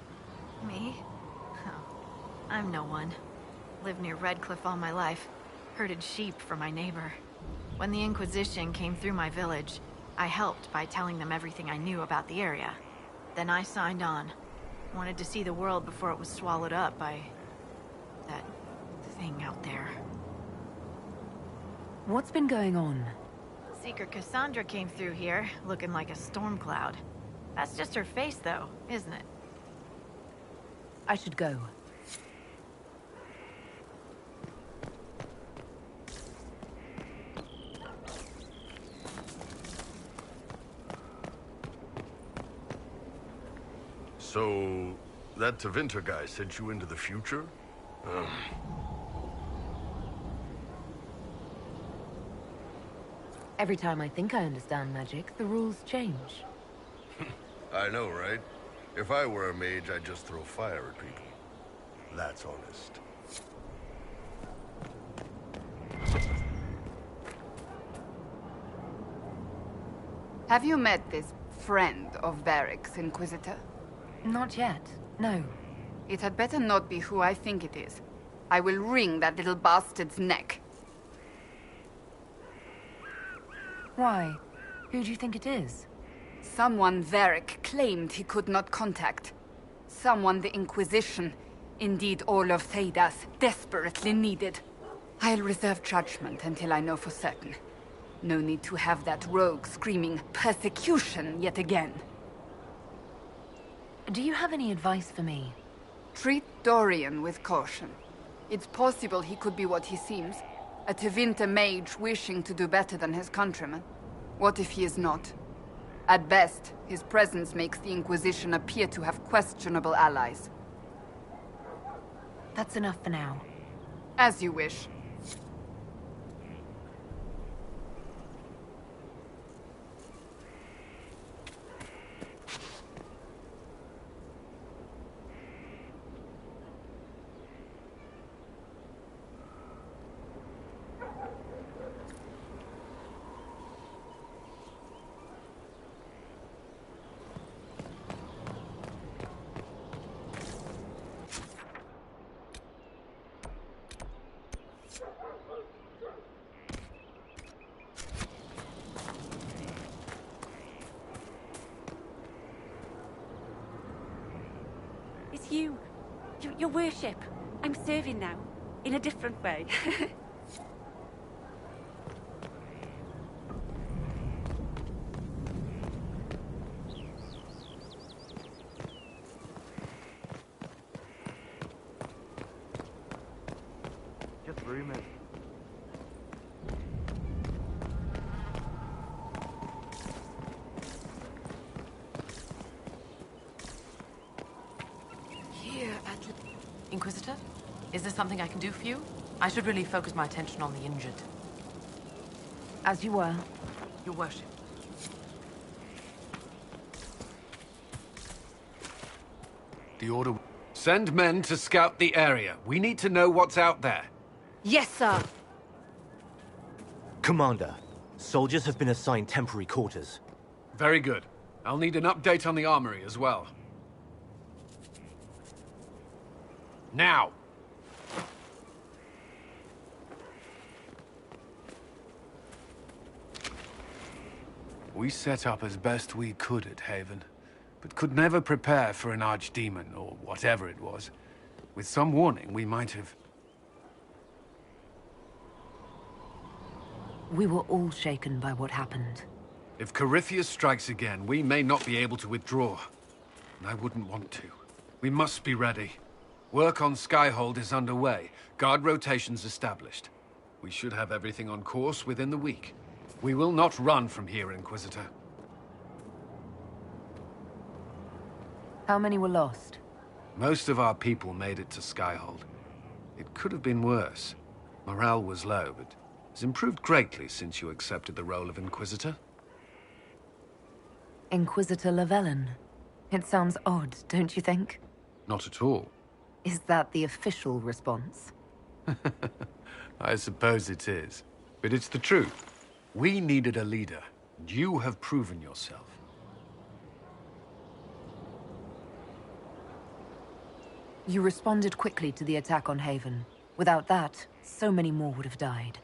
Me? Oh, I'm no one. Lived near Redcliffe all my life. Herded sheep for my neighbor. When the Inquisition came through my village, I helped by telling them everything I knew about the area. Then I signed on. Wanted to see the world before it was swallowed up by... that thing out there. What's been going on? Seeker Cassandra came through here, looking like a storm cloud. That's just her face, though, isn't it? I should go. So, that Tevinter guy sent you into the future? Every time I think I understand magic, the rules change. I know, right? If I were a mage, I'd just throw fire at people. That's honest. Have you met this friend of Varric's, Inquisitor? Not yet, no. It had better not be who I think it is. I will wring that little bastard's neck. Why? Who do you think it is? Someone Varric claimed he could not contact. Someone the Inquisition, indeed all of Thedas, desperately needed. I'll reserve judgment until I know for certain. No need to have that rogue screaming persecution yet again. Do you have any advice for me? Treat Dorian with caution. It's possible he could be what he seems. A Tevinter mage wishing to do better than his countrymen. What if he is not? At best, his presence makes the Inquisition appear to have questionable allies. That's enough for now. As you wish. Your worship. I'm serving now, in a different way. Just rumors. Inquisitor? Is there something I can do for you? I should really focus my attention on the injured. As you were. Your worship. The order... Send men to scout the area. We need to know what's out there. Yes, sir. Commander, soldiers have been assigned temporary quarters. Very good. I'll need an update on the armory as well. Now! We set up as best we could at Haven, but could never prepare for an archdemon, or whatever it was. With some warning, we might have... We were all shaken by what happened. If Corypheus strikes again, we may not be able to withdraw. And I wouldn't want to. We must be ready. Work on Skyhold is underway. Guard rotations established. We should have everything on course within the week. We will not run from here, Inquisitor. How many were lost? Most of our people made it to Skyhold. It could have been worse. Morale was low, but has improved greatly since you accepted the role of Inquisitor. Inquisitor Llewellyn. It sounds odd, don't you think? Not at all. Is that the official response? I suppose it is. But it's the truth. We needed a leader, and you have proven yourself. You responded quickly to the attack on Haven. Without that, so many more would have died.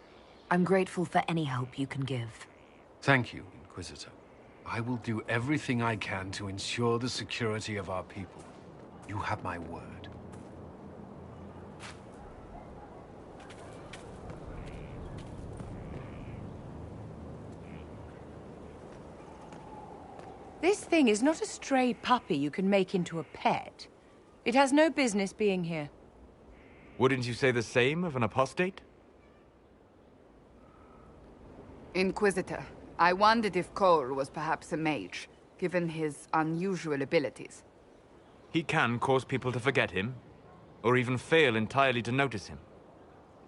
I'm grateful for any help you can give. Thank you, Inquisitor. I will do everything I can to ensure the security of our people. You have my word. This thing is not a stray puppy you can make into a pet. It has no business being here. Wouldn't you say the same of an apostate? Inquisitor, I wondered if Cole was perhaps a mage, given his unusual abilities. He can cause people to forget him, or even fail entirely to notice him.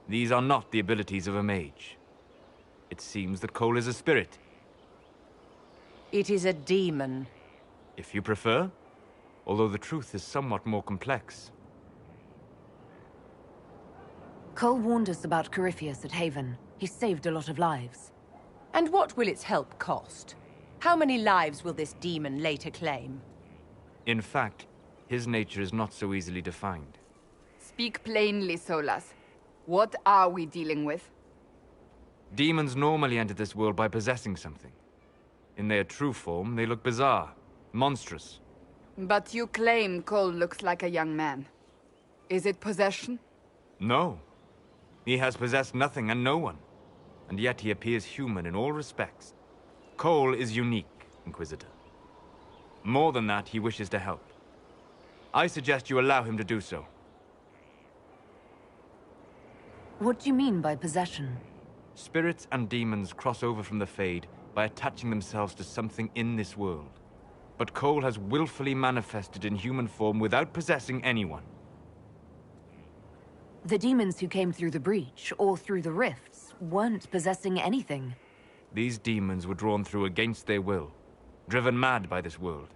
These are not the abilities of a mage. It seems that Cole is a spirit. It is a demon. If you prefer, although the truth is somewhat more complex. Cole warned us about Corypheus at Haven. He saved a lot of lives. And what will its help cost? How many lives will this demon later claim? In fact, his nature is not so easily defined. Speak plainly, Solas. What are we dealing with? Demons normally enter this world by possessing something. In their true form, they look bizarre, monstrous. But you claim Cole looks like a young man. Is it possession? No. He has possessed nothing and no one. And yet he appears human in all respects. Cole is unique, Inquisitor. More than that, he wishes to help. I suggest you allow him to do so. What do you mean by possession? Spirits and demons cross over from the Fade by attaching themselves to something in this world. But Cole has willfully manifested in human form without possessing anyone. The demons who came through the breach, or through the rifts, weren't possessing anything. These demons were drawn through against their will, driven mad by this world.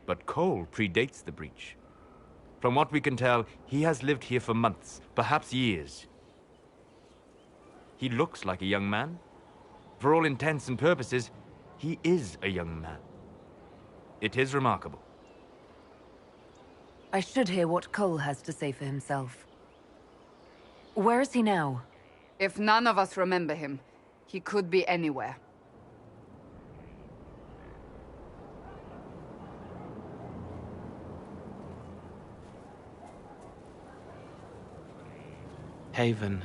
But Cole predates the breach. From what we can tell, he has lived here for months, perhaps years. He looks like a young man. For all intents and purposes, he is a young man. It is remarkable. I should hear what Cole has to say for himself. Where is he now? If none of us remember him, he could be anywhere. Haven.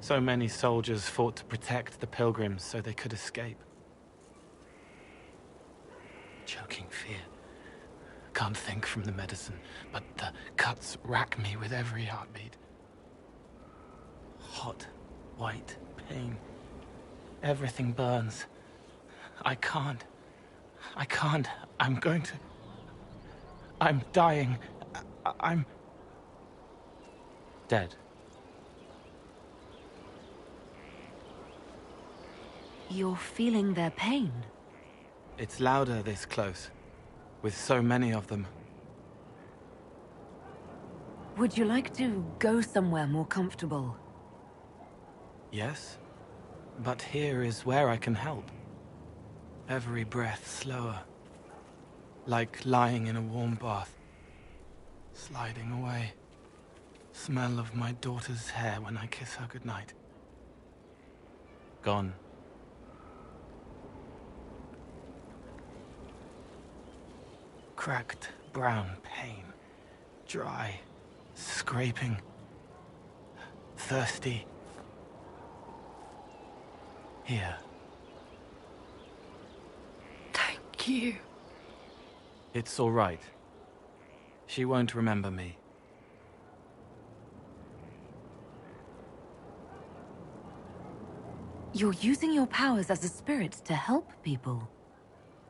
So many soldiers fought to protect the pilgrims so they could escape. Choking fear. Can't think from the medicine, but the cuts rack me with every heartbeat. Hot, white pain. Everything burns. I can't. I'm going to... I'm dying. I'm... dead. You're feeling their pain? It's louder this close, with so many of them. Would you like to go somewhere more comfortable? Yes, but here is where I can help. Every breath slower, like lying in a warm bath. sliding away. Smell of my daughter's hair when I kiss her goodnight. Gone. Cracked brown pain. Dry. Scraping. Thirsty. Here. Thank you. It's all right. She won't remember me. You're using your powers as a spirit to help people.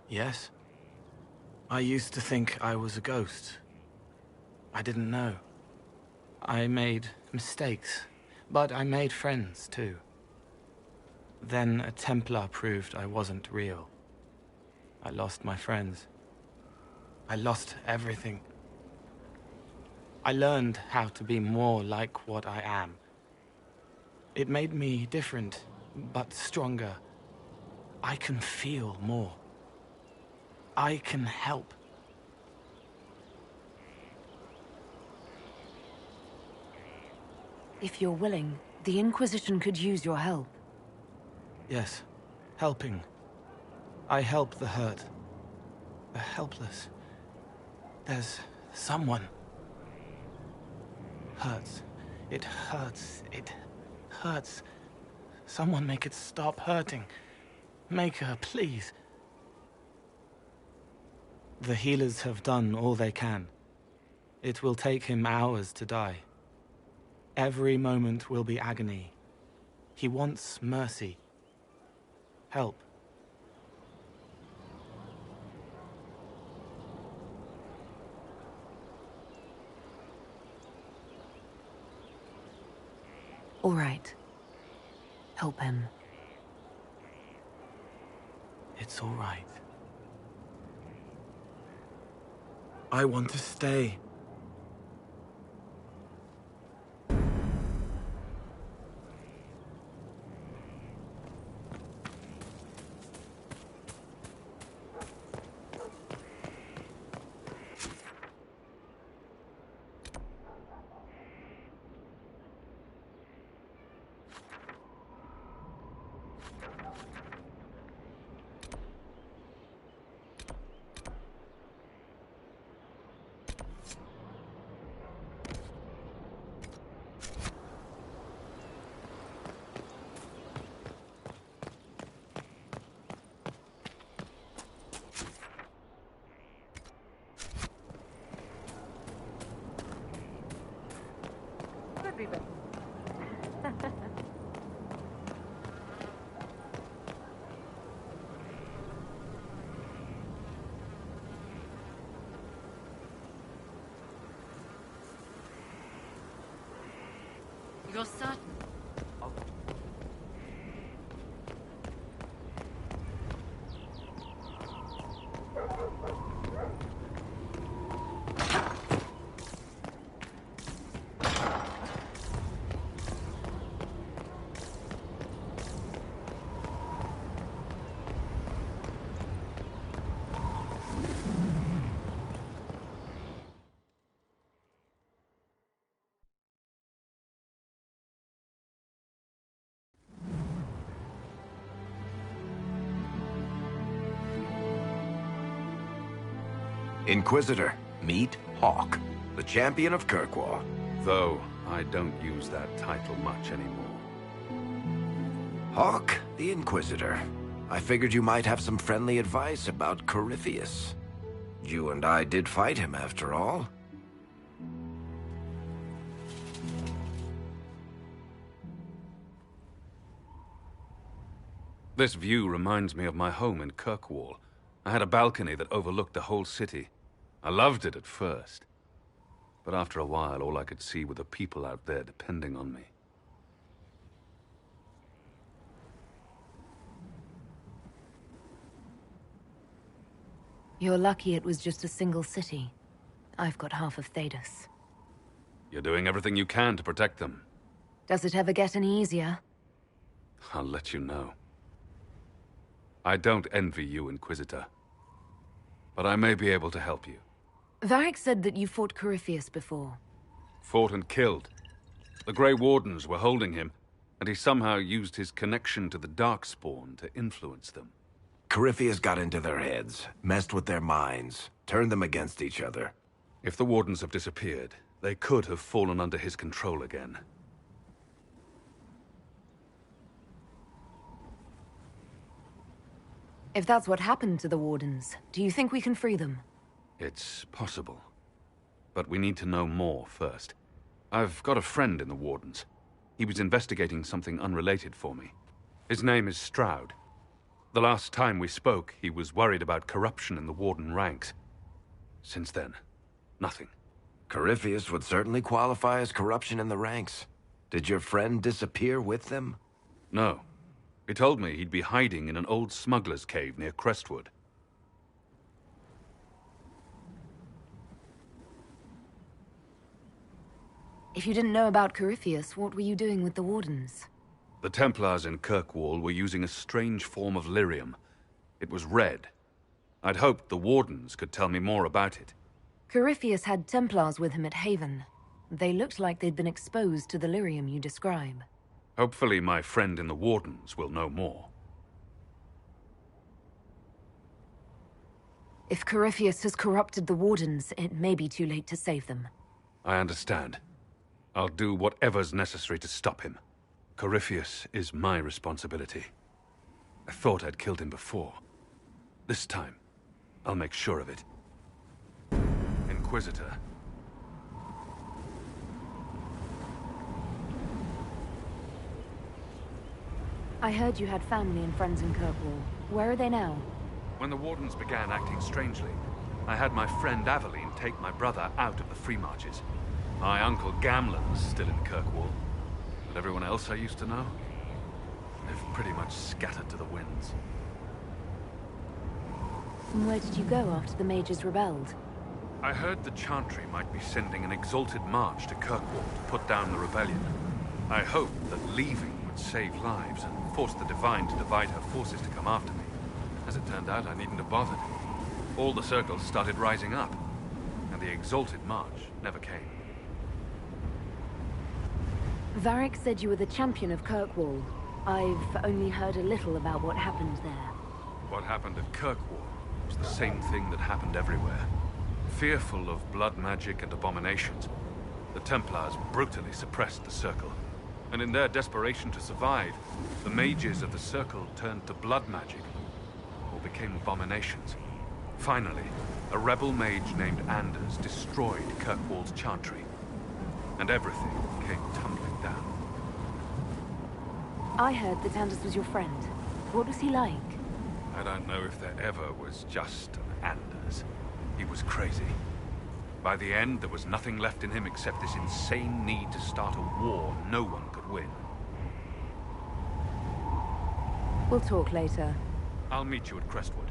Yes? I used to think I was a ghost. I didn't know. I made mistakes, but I made friends too. Then a Templar proved I wasn't real. I lost my friends. I lost everything. I learned how to be more like what I am. It made me different, but stronger. I can feel more. I can help. If you're willing, the Inquisition could use your help. Yes, helping. I help the hurt. The helpless. There's someone. Hurts. It hurts. It hurts. Someone make it stop hurting. Make her, please. The healers have done all they can. It will take him hours to die. Every moment will be agony. He wants mercy. Help. All right. Help him. It's all right. I want to stay. You're certain? Inquisitor, meet Hawk, the champion of Kirkwall. Though I don't use that title much anymore. Hawk, the Inquisitor. I figured you might have some friendly advice about Corypheus. You and I did fight him, after all. This view reminds me of my home in Kirkwall. I had a balcony that overlooked the whole city. I loved it at first. But after a while, all I could see were the people out there depending on me. You're lucky it was just a single city. I've got half of Thedas. You're doing everything you can to protect them. Does it ever get any easier? I'll let you know. I don't envy you, Inquisitor. But I may be able to help you. Varric said that you fought Corypheus before. Fought and killed. The Grey Wardens were holding him, and he somehow used his connection to the Darkspawn to influence them. Corypheus got into their heads, messed with their minds, turned them against each other. If the Wardens have disappeared, they could have fallen under his control again. If that's what happened to the Wardens, do you think we can free them? It's possible. But we need to know more first. I've got a friend in the Wardens. He was investigating something unrelated for me. His name is Stroud. The last time we spoke, he was worried about corruption in the Warden ranks. Since then, nothing. Corypheus would certainly qualify as corruption in the ranks. Did your friend disappear with them? No. He told me he'd be hiding in an old smuggler's cave near Crestwood. If you didn't know about Corypheus, what were you doing with the Wardens? The Templars in Kirkwall were using a strange form of lyrium. It was red. I'd hoped the Wardens could tell me more about it. Corypheus had Templars with him at Haven. They looked like they'd been exposed to the lyrium you describe. Hopefully my friend in the Wardens will know more. If Corypheus has corrupted the Wardens, it may be too late to save them. I understand. I'll do whatever's necessary to stop him. Corypheus is my responsibility. I thought I'd killed him before. This time, I'll make sure of it. Inquisitor. I heard you had family and friends in Kirkwall. Where are they now? When the Wardens began acting strangely, I had my friend Aveline take my brother out of the Free Marches. My uncle Gamlen's still in Kirkwall, but everyone else I used to know, they've pretty much scattered to the winds. And where did you go after the mages rebelled? I heard the Chantry might be sending an exalted march to Kirkwall to put down the rebellion. I hoped that leaving would save lives and force the Divine to divide her forces to come after me. As it turned out, I needn't have bothered. All the circles started rising up, and the exalted march never came. Varric said you were the champion of Kirkwall. I've only heard a little about what happened there. What happened at Kirkwall was the same thing that happened everywhere. Fearful of blood magic and abominations, the Templars brutally suppressed the Circle. And in their desperation to survive, the mages of the Circle turned to blood magic, or became abominations. Finally, a rebel mage named Anders destroyed Kirkwall's Chantry, and everything came tumbling down. I heard that Anders was your friend. What was he like? I don't know if there ever was just an Anders. He was crazy. By the end, there was nothing left in him except this insane need to start a war no one could win. We'll talk later. I'll meet you at Crestwood.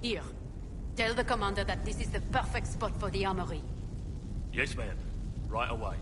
Here. Tell the commander that this is the perfect spot for the armory. Yes, ma'am. Right away.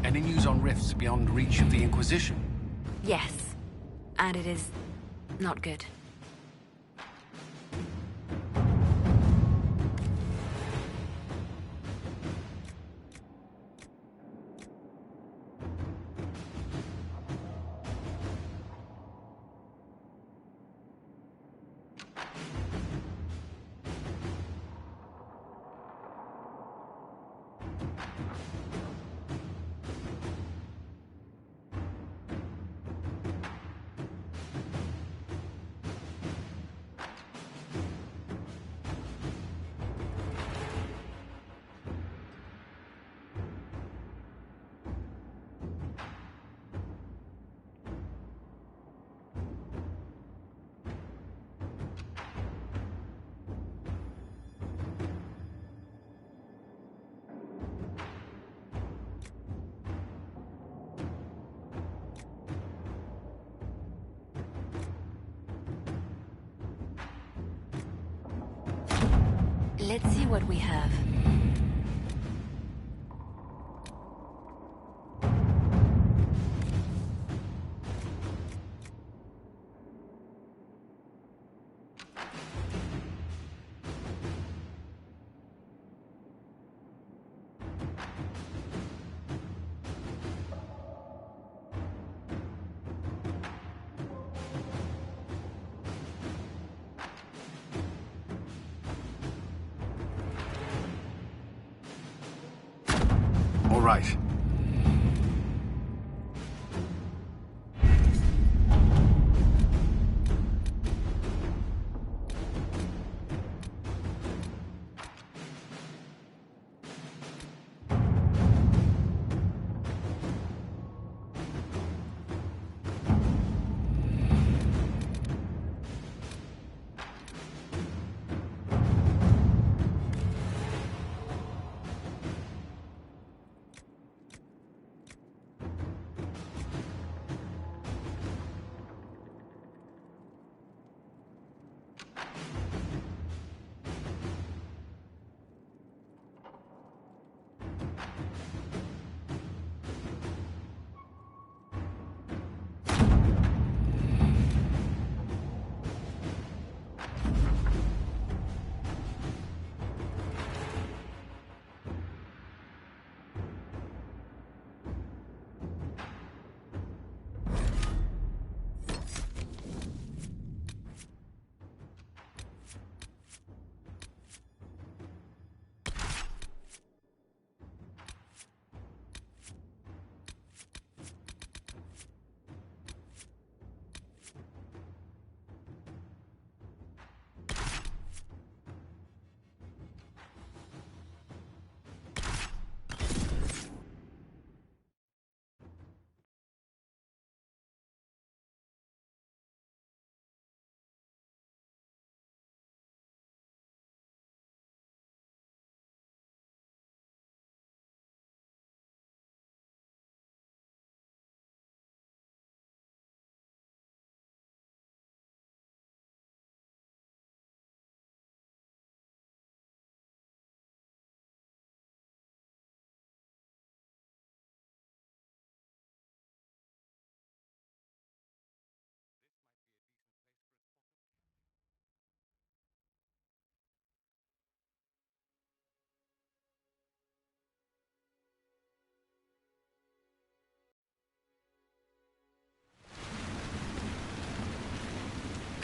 Any news on rifts beyond reach of the Inquisition? Yes. And it is not good. Let's see what we have. right.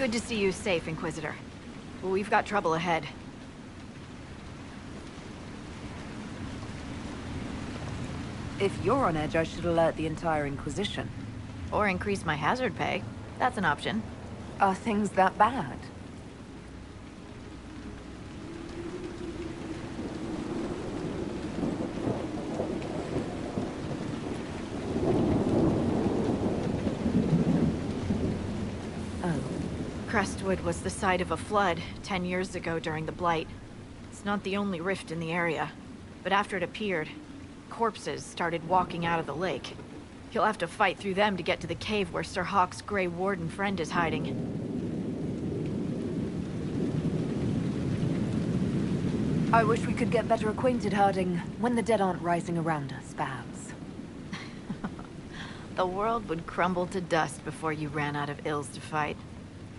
Good to see you safe, Inquisitor. But we've got trouble ahead. If you're on edge, I should alert the entire Inquisition. Or increase my hazard pay. That's an option. Are things that bad? Crestwood was the site of a flood 10 years ago during the Blight. It's not the only rift in the area, but after it appeared, corpses started walking out of the lake. You'll have to fight through them to get to the cave where Sir Hawke's Grey Warden friend is hiding. I wish we could get better acquainted, Harding, when the dead aren't rising around us, perhaps. The world would crumble to dust before you ran out of ills to fight.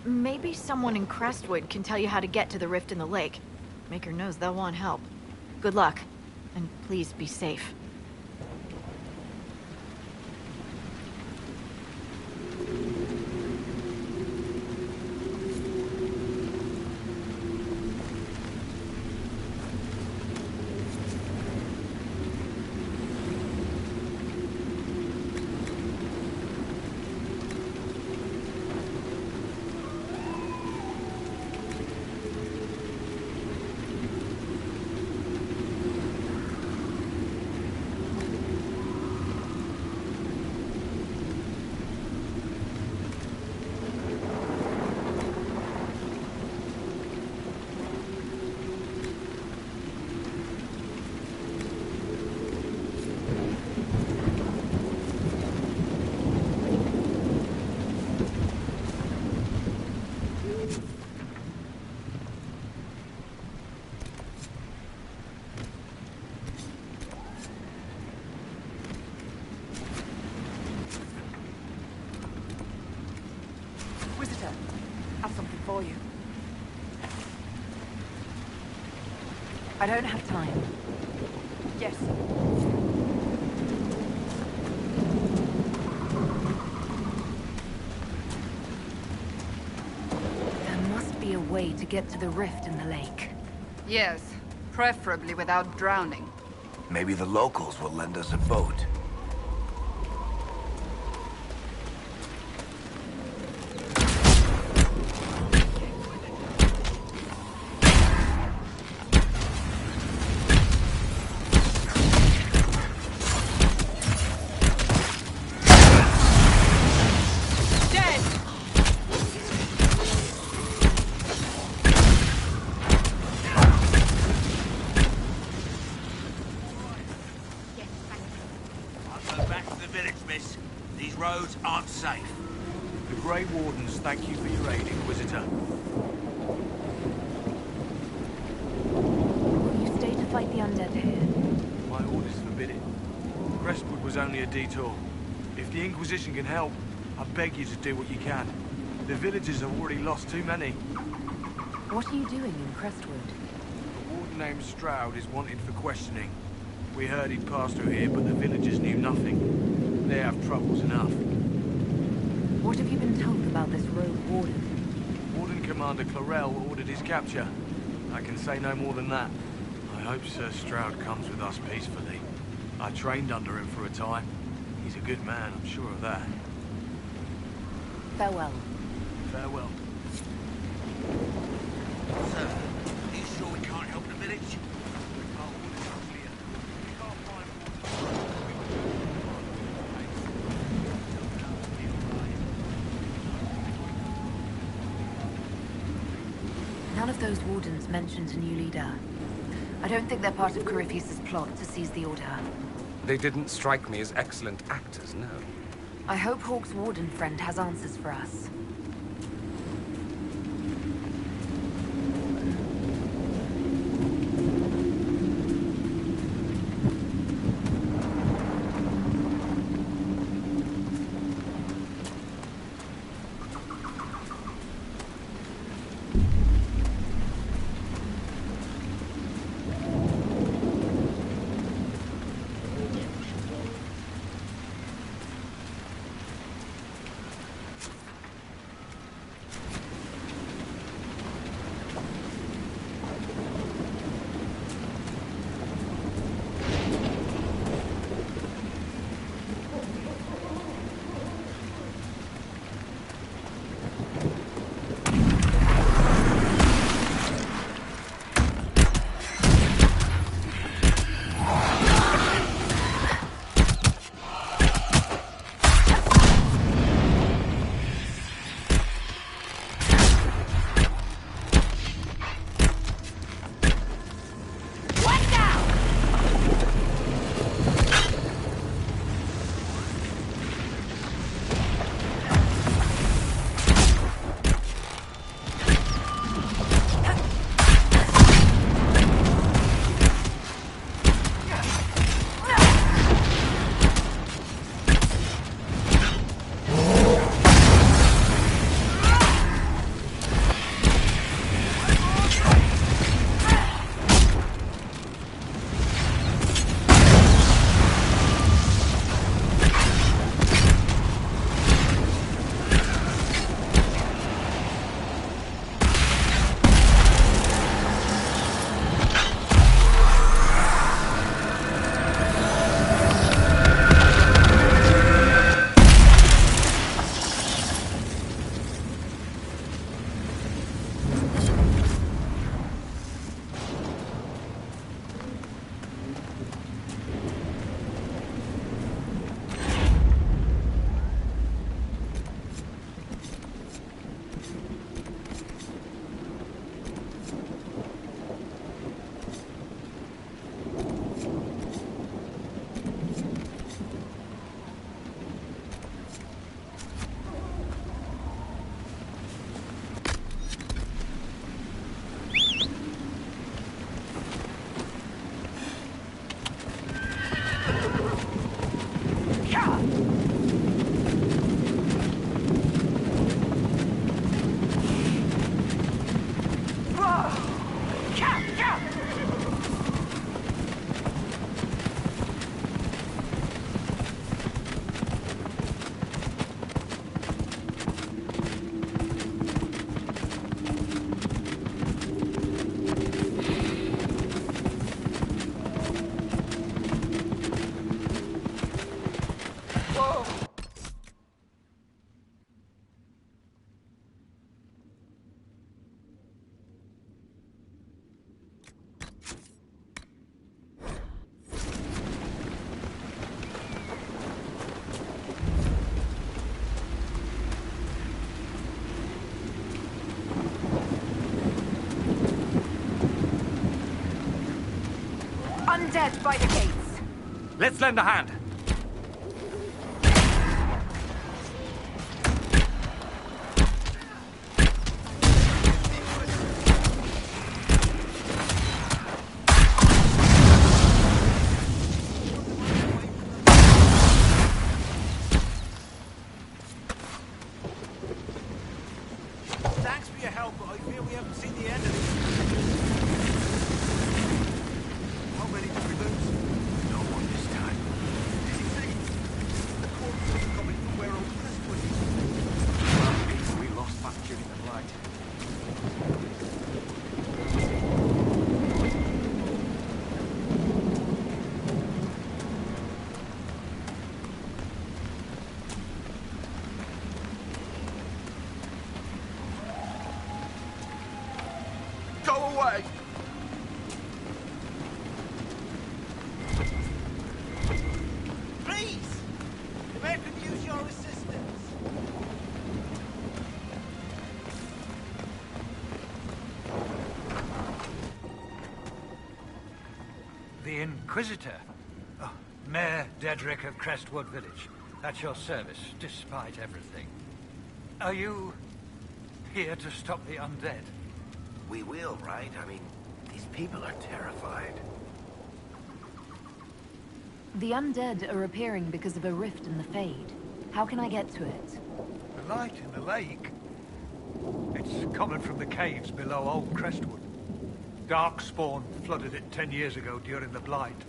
Maybe someone in Crestwood can tell you how to get to the rift in the lake. Maker knows they'll want help. Good luck, and please be safe. I don't have time. Yes. There must be a way to get to the rift in the lake. Yes, preferably without drowning. Maybe the locals will lend us a boat. Thank you for your aid, Inquisitor. Will you stay to fight the undead here? My orders forbid it. Crestwood was only a detour. If the Inquisition can help, I beg you to do what you can. The villagers have already lost too many. What are you doing in Crestwood? A warden named Stroud is wanted for questioning. We heard he'd passed through here, but the villagers knew nothing. They have troubles enough. What have you been told about this rogue warden? Warden Commander Clarel ordered his capture. I can say no more than that. I hope Sir Stroud comes with us peacefully. I trained under him for a time. He's a good man, I'm sure of that. Farewell. Farewell. Sir, are you sure we can't help the village? None of those wardens mentioned a new leader. I don't think they're part of Corypheus' plot to seize the Order. They didn't strike me as excellent actors, no. I hope Hawke's warden friend has answers for us. Undead by the gates! Let's lend a hand. Thanks for your help, but I fear we haven't seen the end of it. How many did we lose? No one this time. Did you see? The corpses are coming from where old Crestwood is. Well, we lost that during the blight. Go away! Please! The man could use your assistance. The Inquisitor? Oh, Mayor Dedrick of Crestwood Village. At your service, despite everything. Are you here to stop the undead? We will, right? I mean, these people are terrified. The undead are appearing because of a rift in the Fade. How can I get to it? The light in the lake? It's coming from the caves below Old Crestwood. Darkspawn flooded it 10 years ago during the Blight.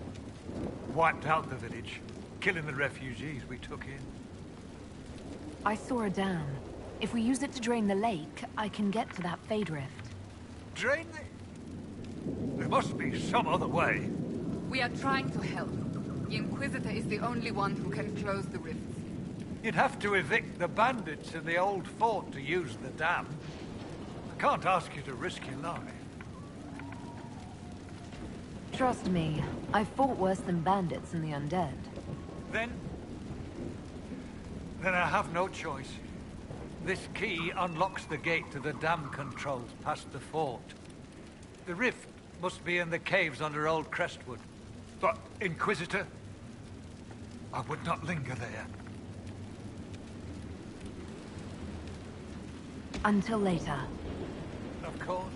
Wiped out the village, killing the refugees we took in. I saw a dam. If we use it to drain the lake, I can get to that Fade rift. Drain the... There must be some other way. We are trying to help. The Inquisitor is the only one who can close the rifts. You'd have to evict the bandits in the old fort to use the dam. I can't ask you to risk your life. Trust me, I've fought worse than bandits and the undead. Then I have no choice. This key unlocks the gate to the dam controls past the fort. The rift must be in the caves under Old Crestwood. But, Inquisitor, I would not linger there. Until later. Of course.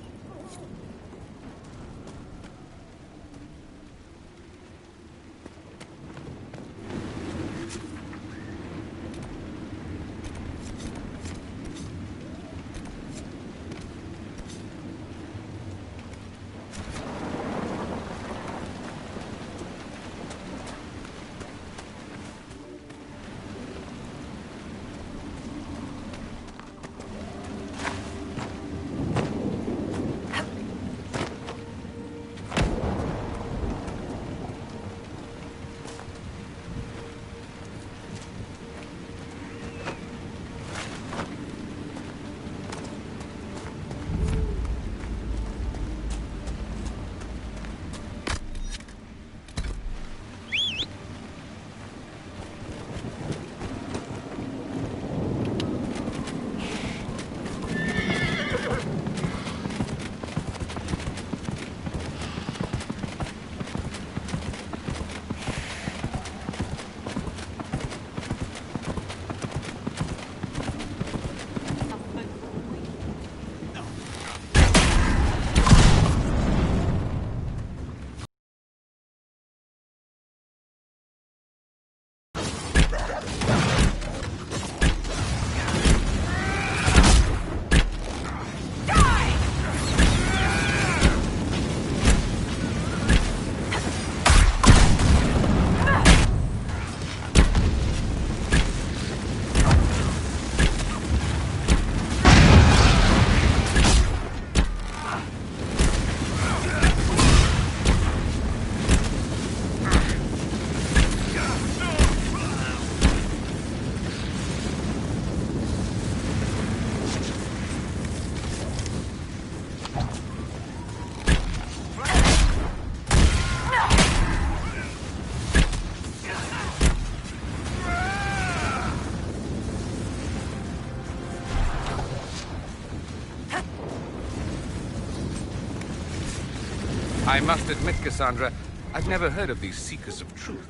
I must admit, Cassandra, I've never heard of these Seekers of Truth.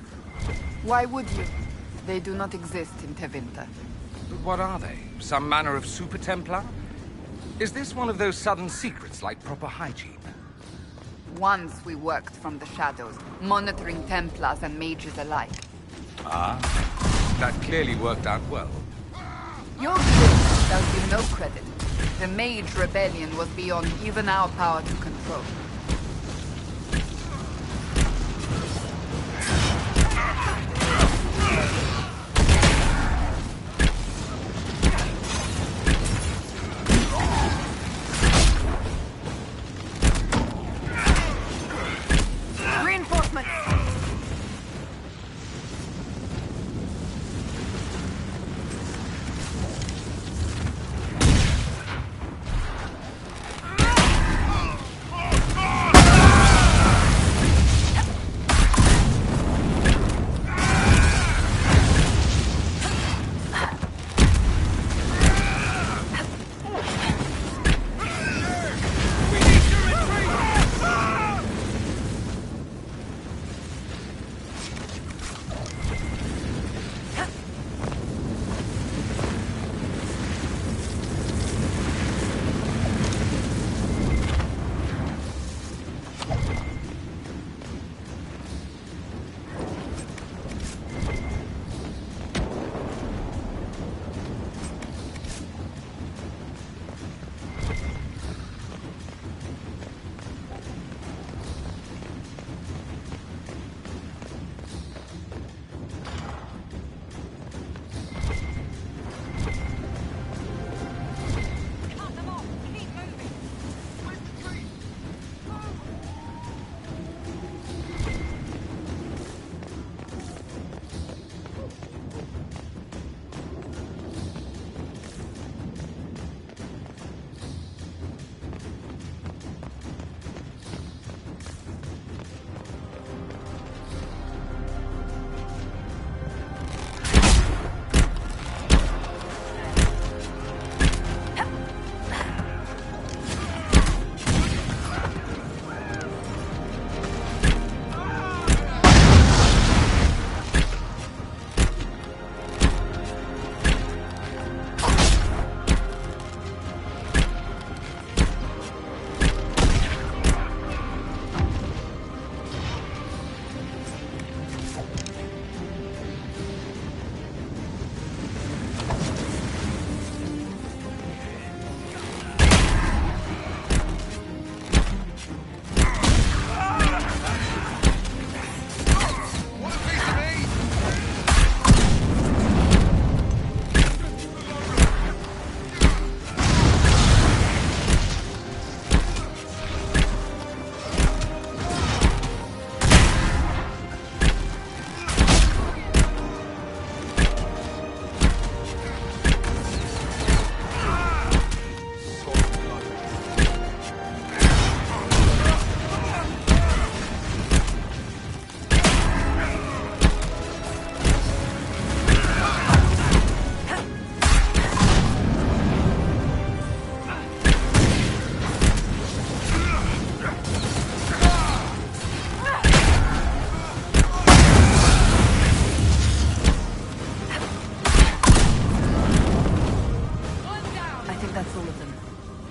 Why would you? They do not exist in Tevinter. But what are they? Some manner of Super Templar? Is this one of those sudden secrets like proper hygiene? Once we worked from the shadows, monitoring Templars and mages alike. Ah, that clearly worked out well. Your guild does you no credit. The Mage Rebellion was beyond even our power to control. Reinforcements!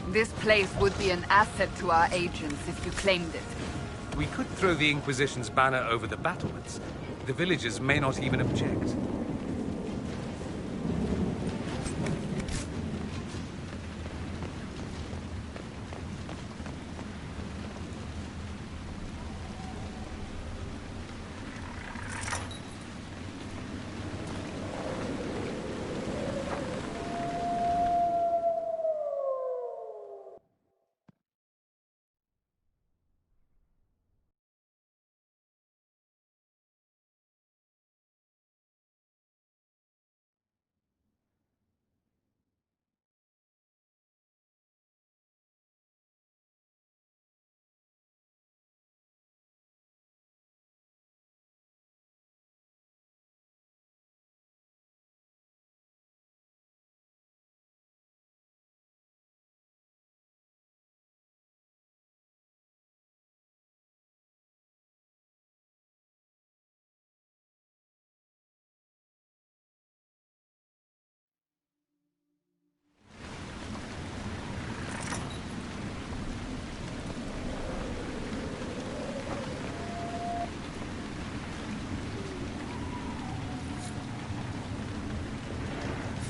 This place would be an asset to our agents if you claimed it. We could throw the Inquisition's banner over the battlements. The villagers may not even object.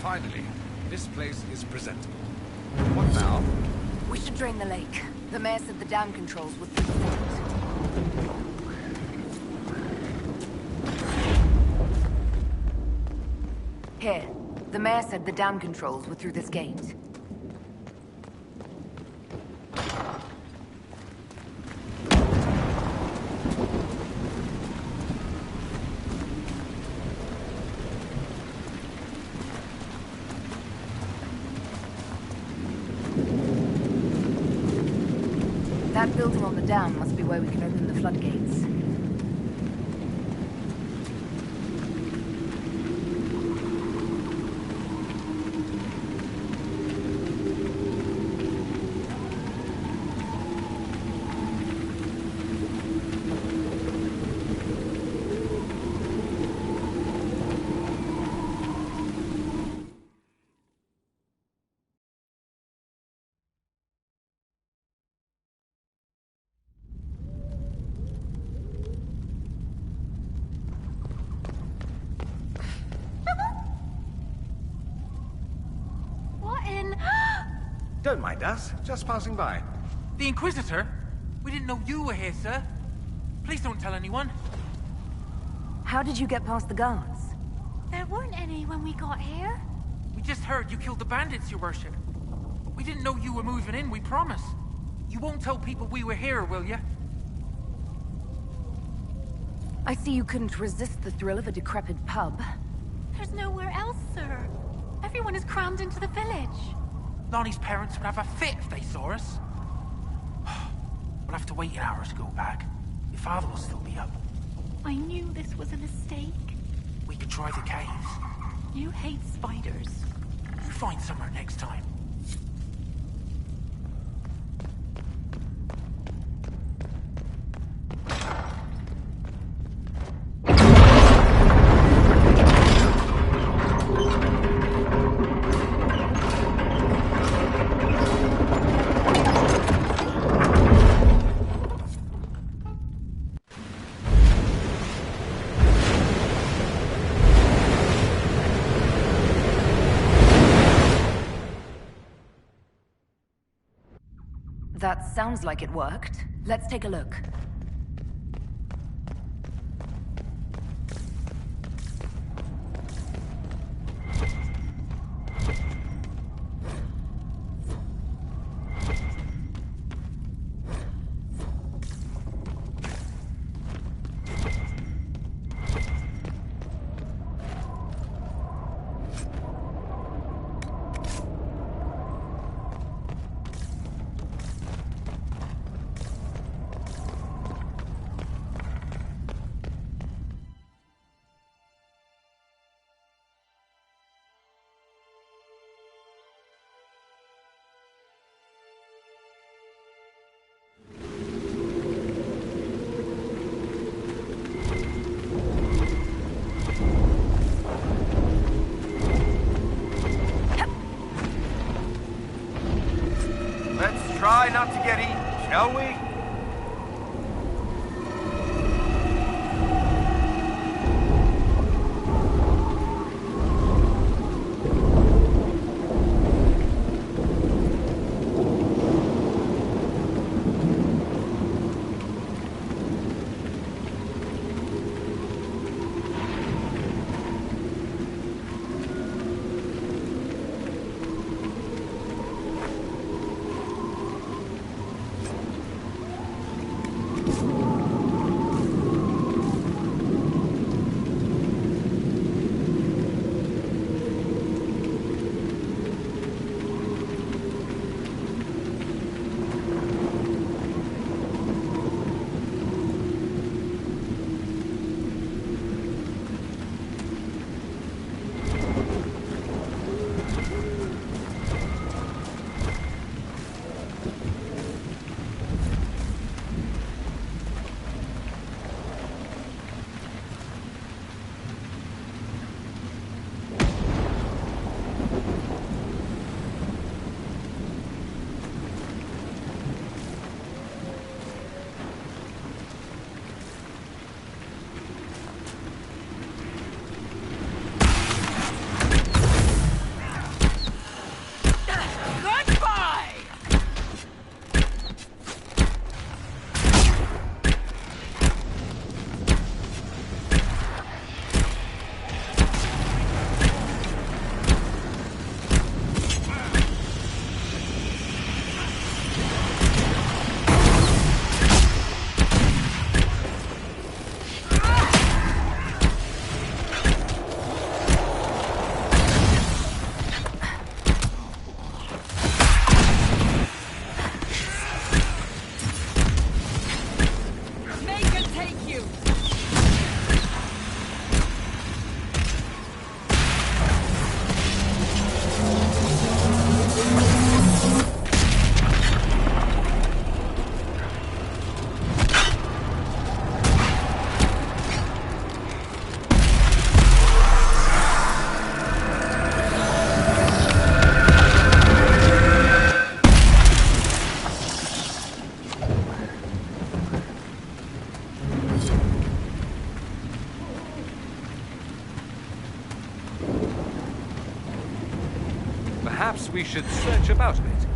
Finally, this place is presentable. What now? We should drain the lake. The mayor said the dam controls would through the gate. Here. The mayor said the dam controls were through this gate. That building on the dam must be where we can open the floodgates. Don't mind us, just passing by. The Inquisitor? We didn't know you were here, sir. Please don't tell anyone. How did you get past the guards? There weren't any when we got here. We just heard you killed the bandits, your worship. We didn't know you were moving in, we promise. You won't tell people we were here, will you? I see you couldn't resist the thrill of a decrepit pub. There's nowhere else, sir. Everyone is crammed into the village. Lonnie's parents would have a fit if they saw us. We'll have to wait an hour to go back. Your father will still be up. I knew this was a mistake. We could try the caves. You hate spiders. You find somewhere next time. That sounds like it worked. Let's take a look. Try not to get eaten, shall we? Perhaps we should search about a bit.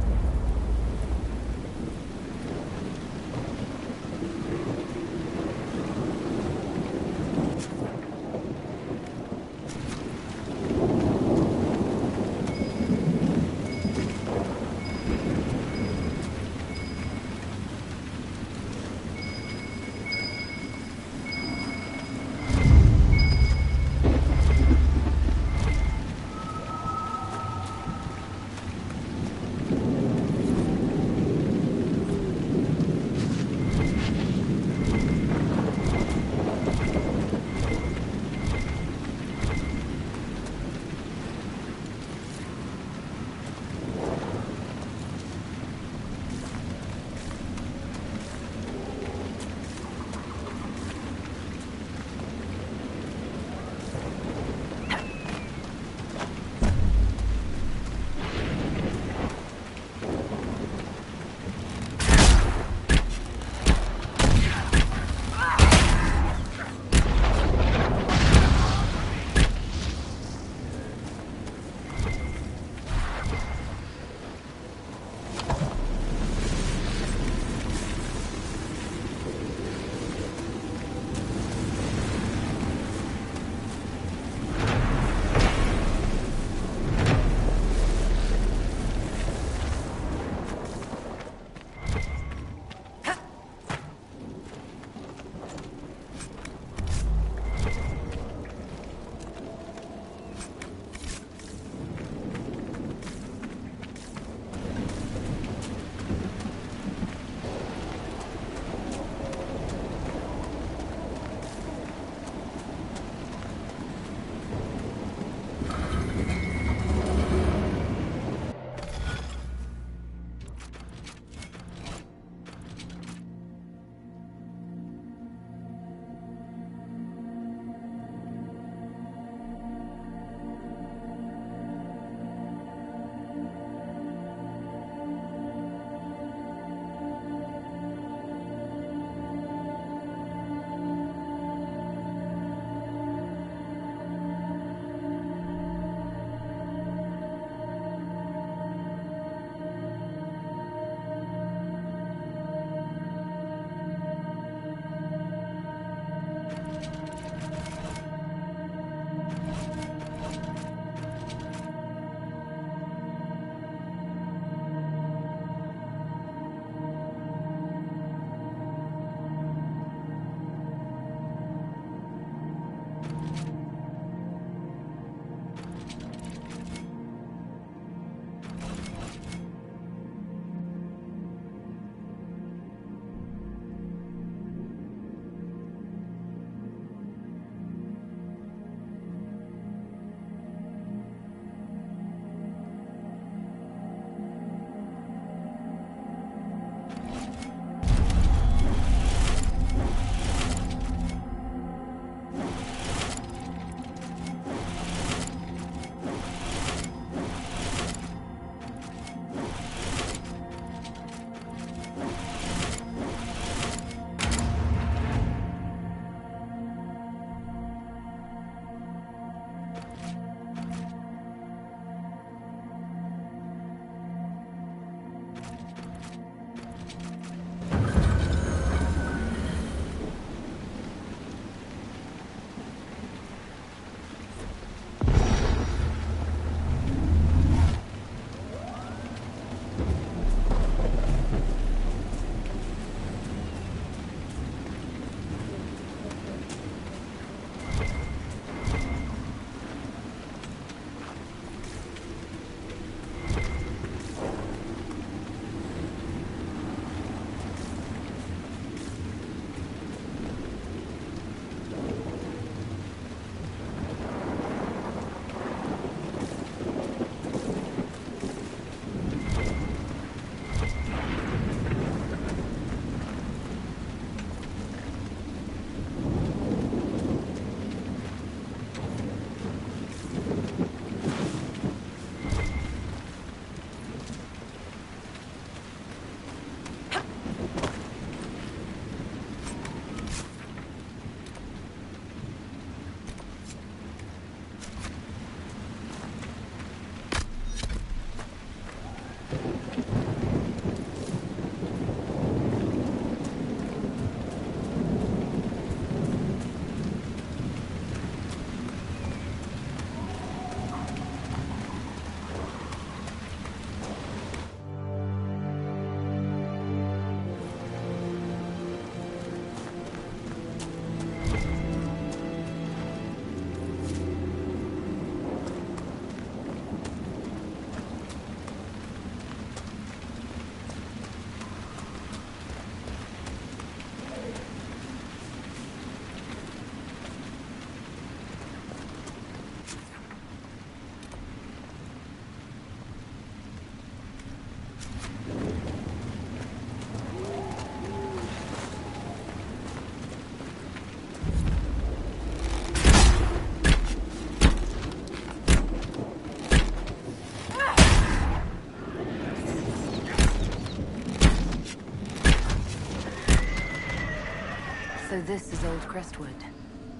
So this is Old Crestwood.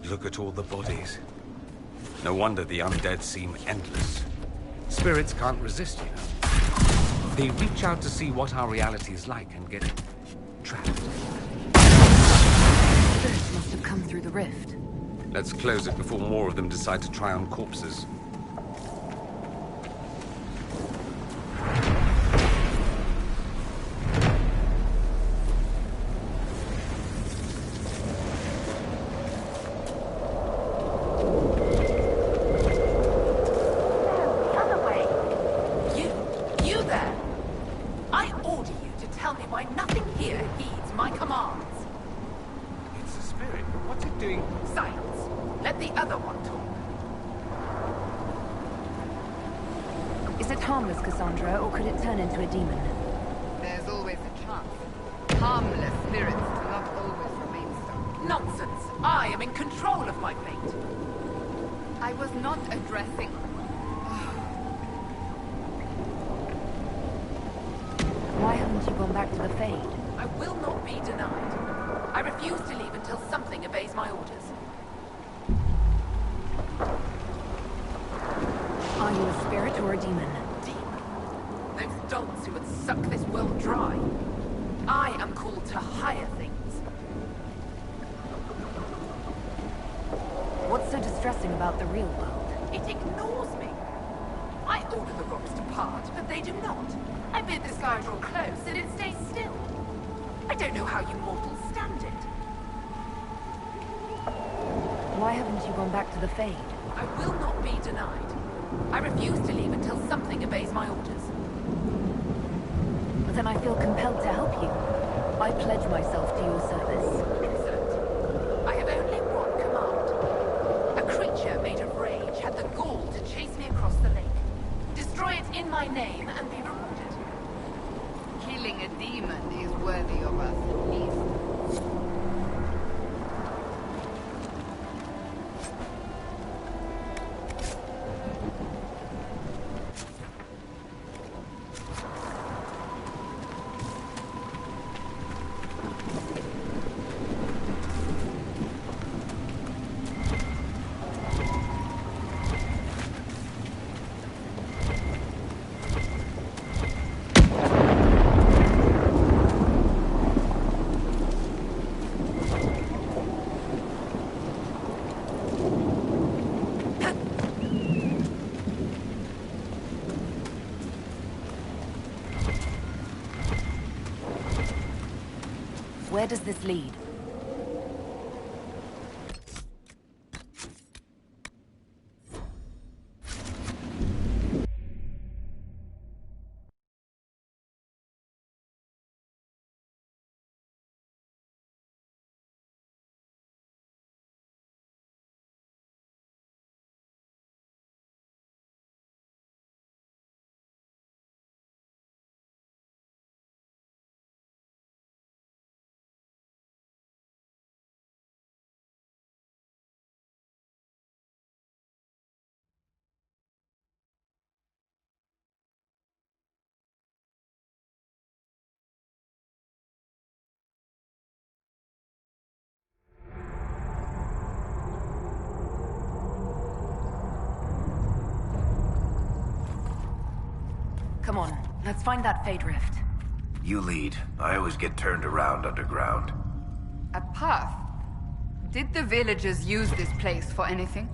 Look at all the bodies. No wonder the undead seem endless. Spirits can't resist, you know. They reach out to see what our reality is like and get trapped. Spirits must have come through the rift. Let's close it before more of them decide to try on corpses. There's always a chance. Harmless spirits do not always remain so. Nonsense! I am in control of my fate! I was not addressing... Why haven't you gone back to the Fade? I will not be denied. I refuse to leave until something obeys my orders. Are you a spirit or a demon? Those dolts who would suck this world dry. I am called to higher things. What's so distressing about the real world? It ignores me. I order the rocks to part, but they do not. I bid the sky draw close, and it stays still. I don't know how you mortals stand it. Why haven't you gone back to the Fade? I will not be denied. I refuse to leave until something obeys my orders. But then I feel compelled to help you. I pledge myself to your service. Excellent. I have only one command. A creature made of rage had the gall to chase me across the lake. Destroy it in my name and be rewarded. Killing a demon is worthy of us, at least. Where does this lead? Come on, let's find that Fade Rift. You lead. I always get turned around underground. A path? Did the villagers use this place for anything?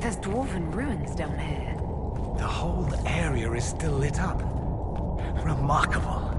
There's dwarven ruins down here. The whole area is still lit up. Remarkable.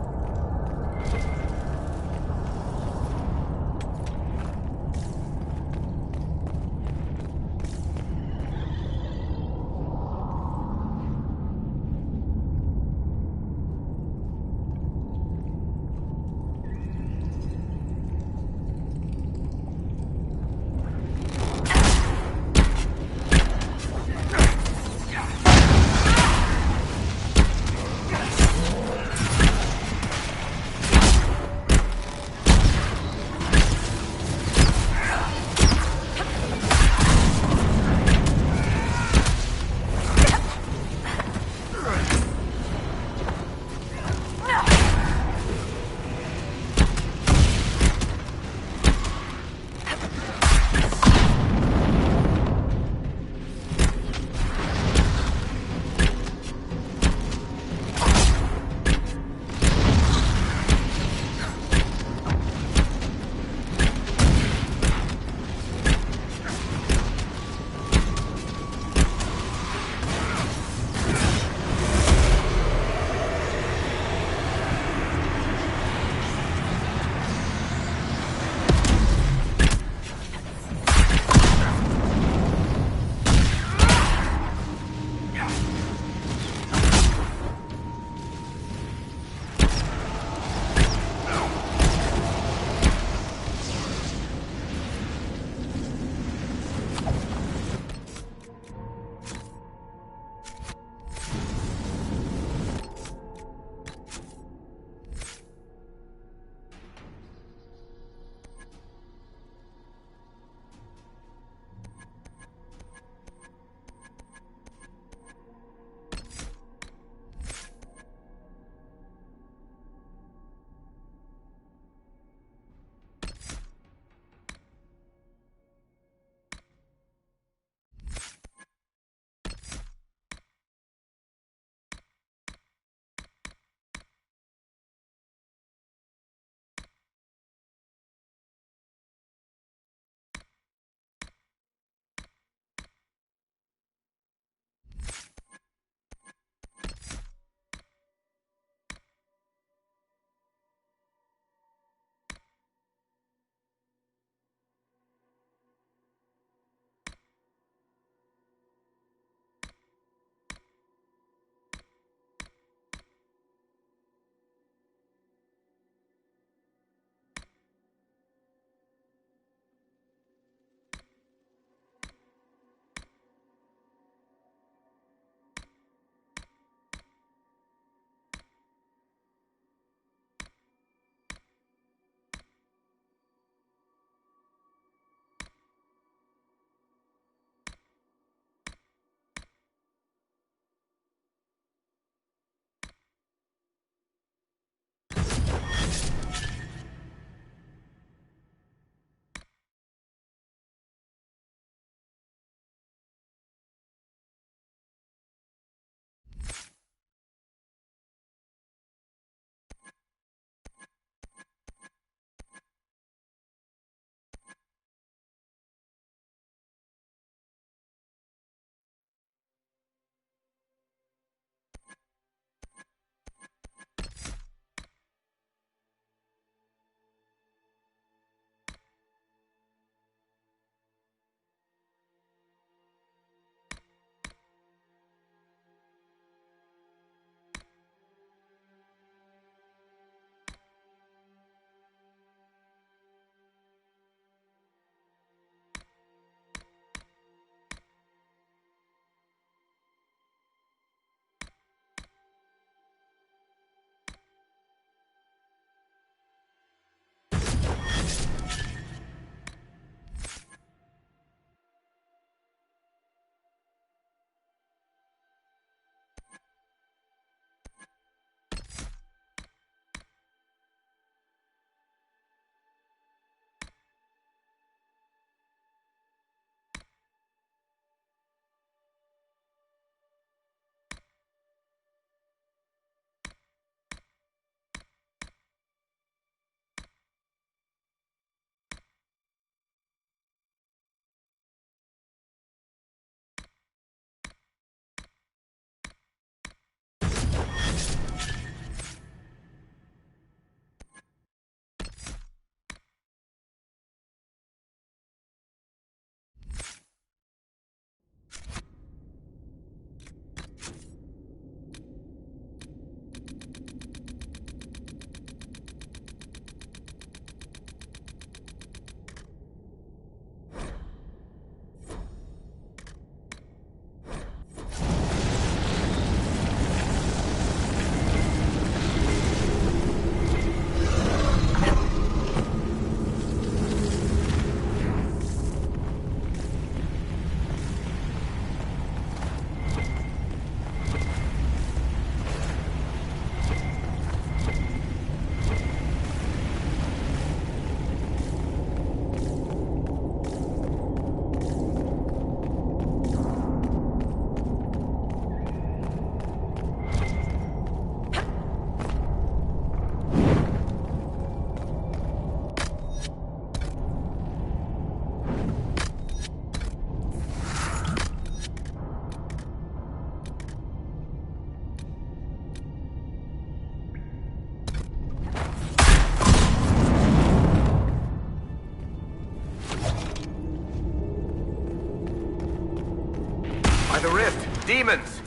By the rift, demons!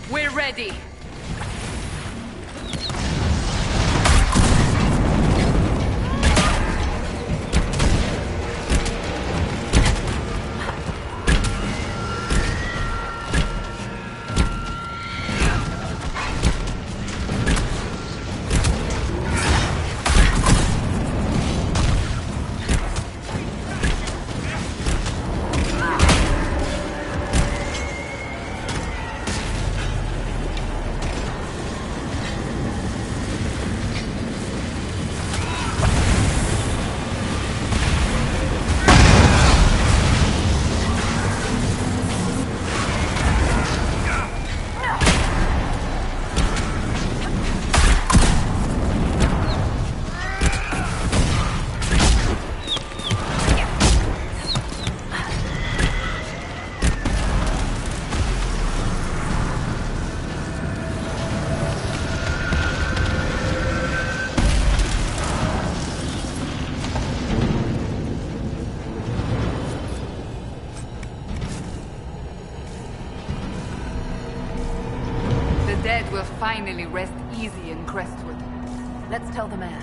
We're ready. Will finally rest easy in Crestwood. Let's tell the mayor.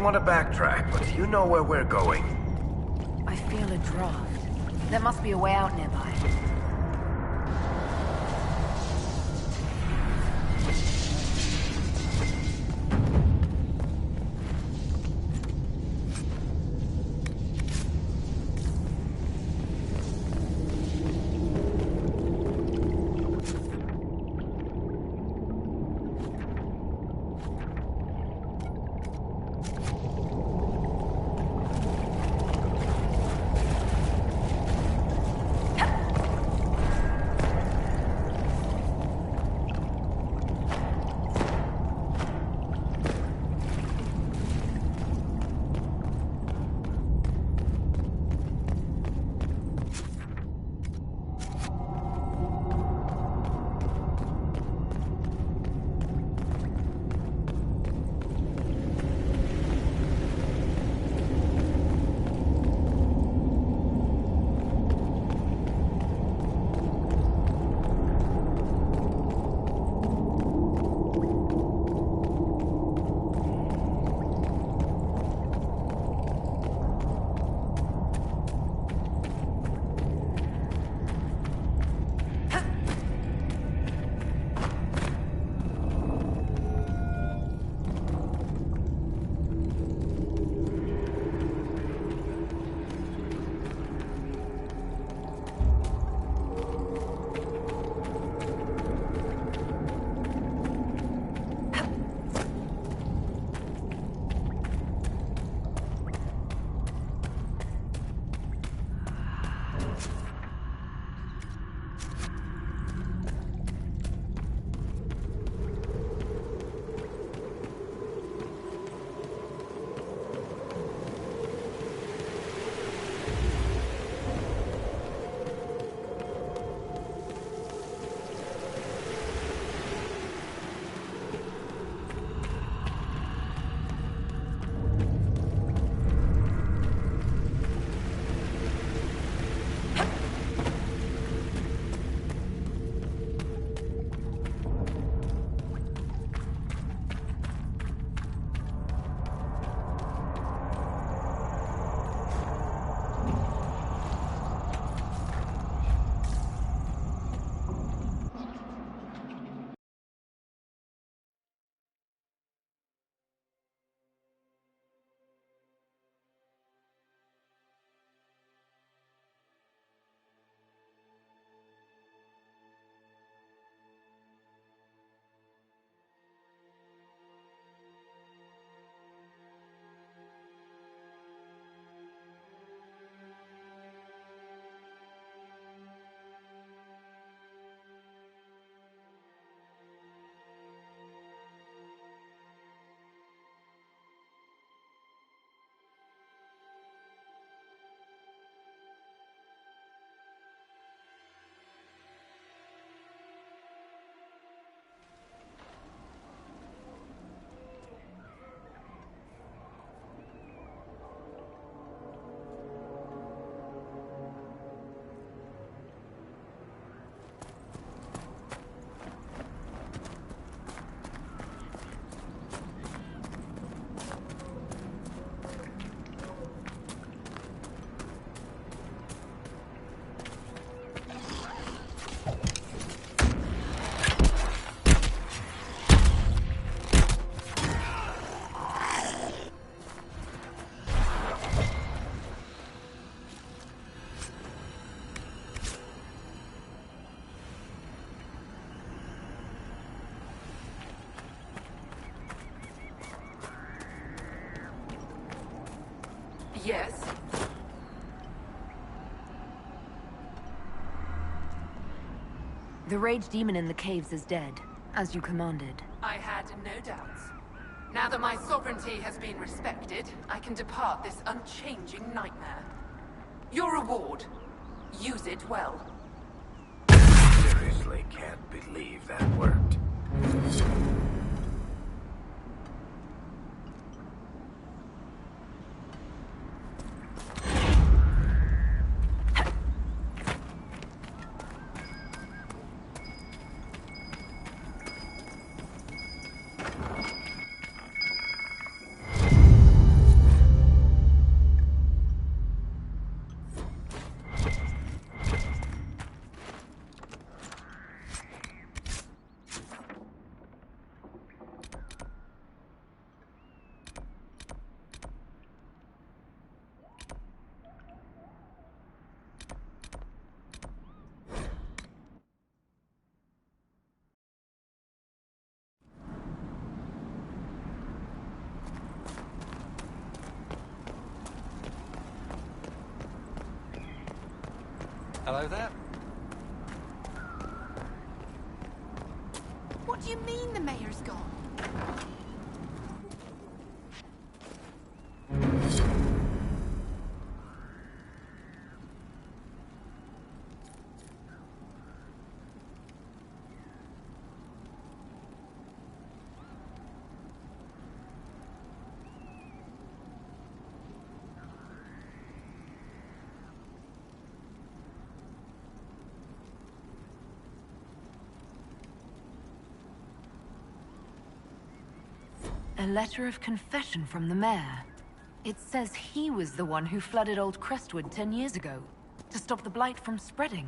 want to backtrack, but you know where we're going. I feel a draft. There must be a way out nearby. Yes? The rage demon in the caves is dead, as you commanded. I had no doubts. Now that my sovereignty has been respected, I can depart this unchanging nightmare. Your reward. Use it well. Seriously can't believe that worked. Hello there. What do you mean the mayor's gone? A letter of confession from the mayor. It says he was the one who flooded Old Crestwood 10 years ago, to stop the blight from spreading.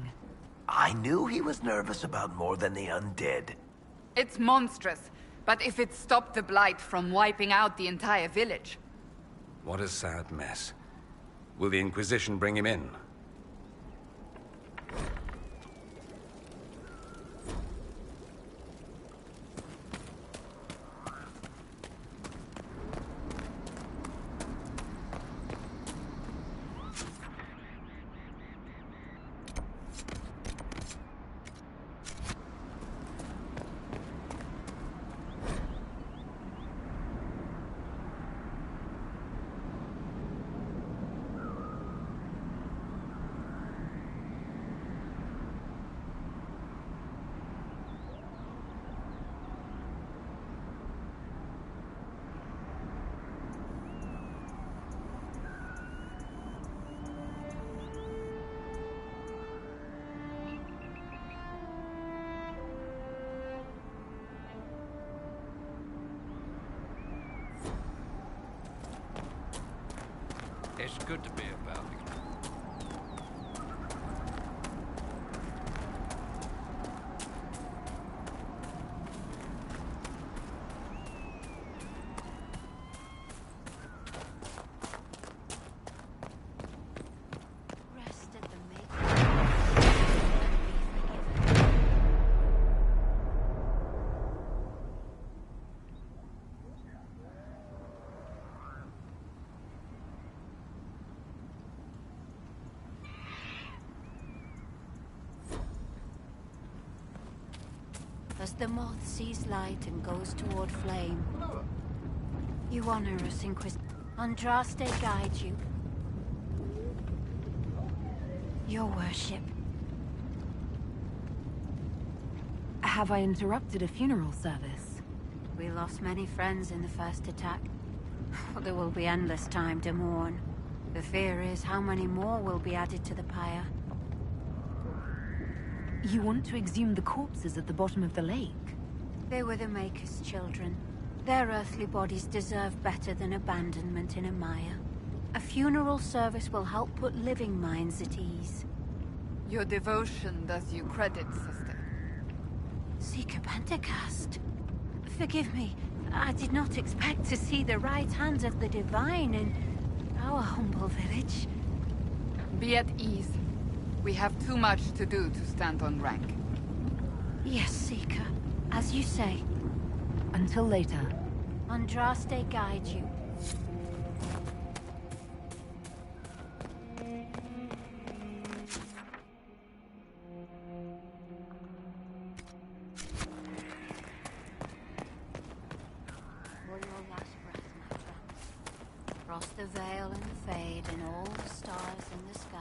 I knew he was nervous about more than the undead. It's monstrous, but if it stopped the blight from wiping out the entire village... What a sad mess. Will the Inquisition bring him in? It's good to be about. As the moth sees light and goes toward flame, you honor us, Inquisitor. Andraste guides you. Your worship. Have I interrupted a funeral service? We lost many friends in the first attack. There will be endless time to mourn. The fear is how many more will be added to the pyre. You want to exhume the corpses at the bottom of the lake? They were the Maker's children. Their earthly bodies deserve better than abandonment in a mire. A funeral service will help put living minds at ease. Your devotion does you credit, sister. Seeker Pentecost. Forgive me. I did not expect to see the right hand of the Divine in our humble village. Be at ease. We have too much to do to stand on rank. Yes, Seeker. As you say. Until later. Andraste guide you. For your last breath, my friends. Cross the veil and the fade and all the stars in the sky.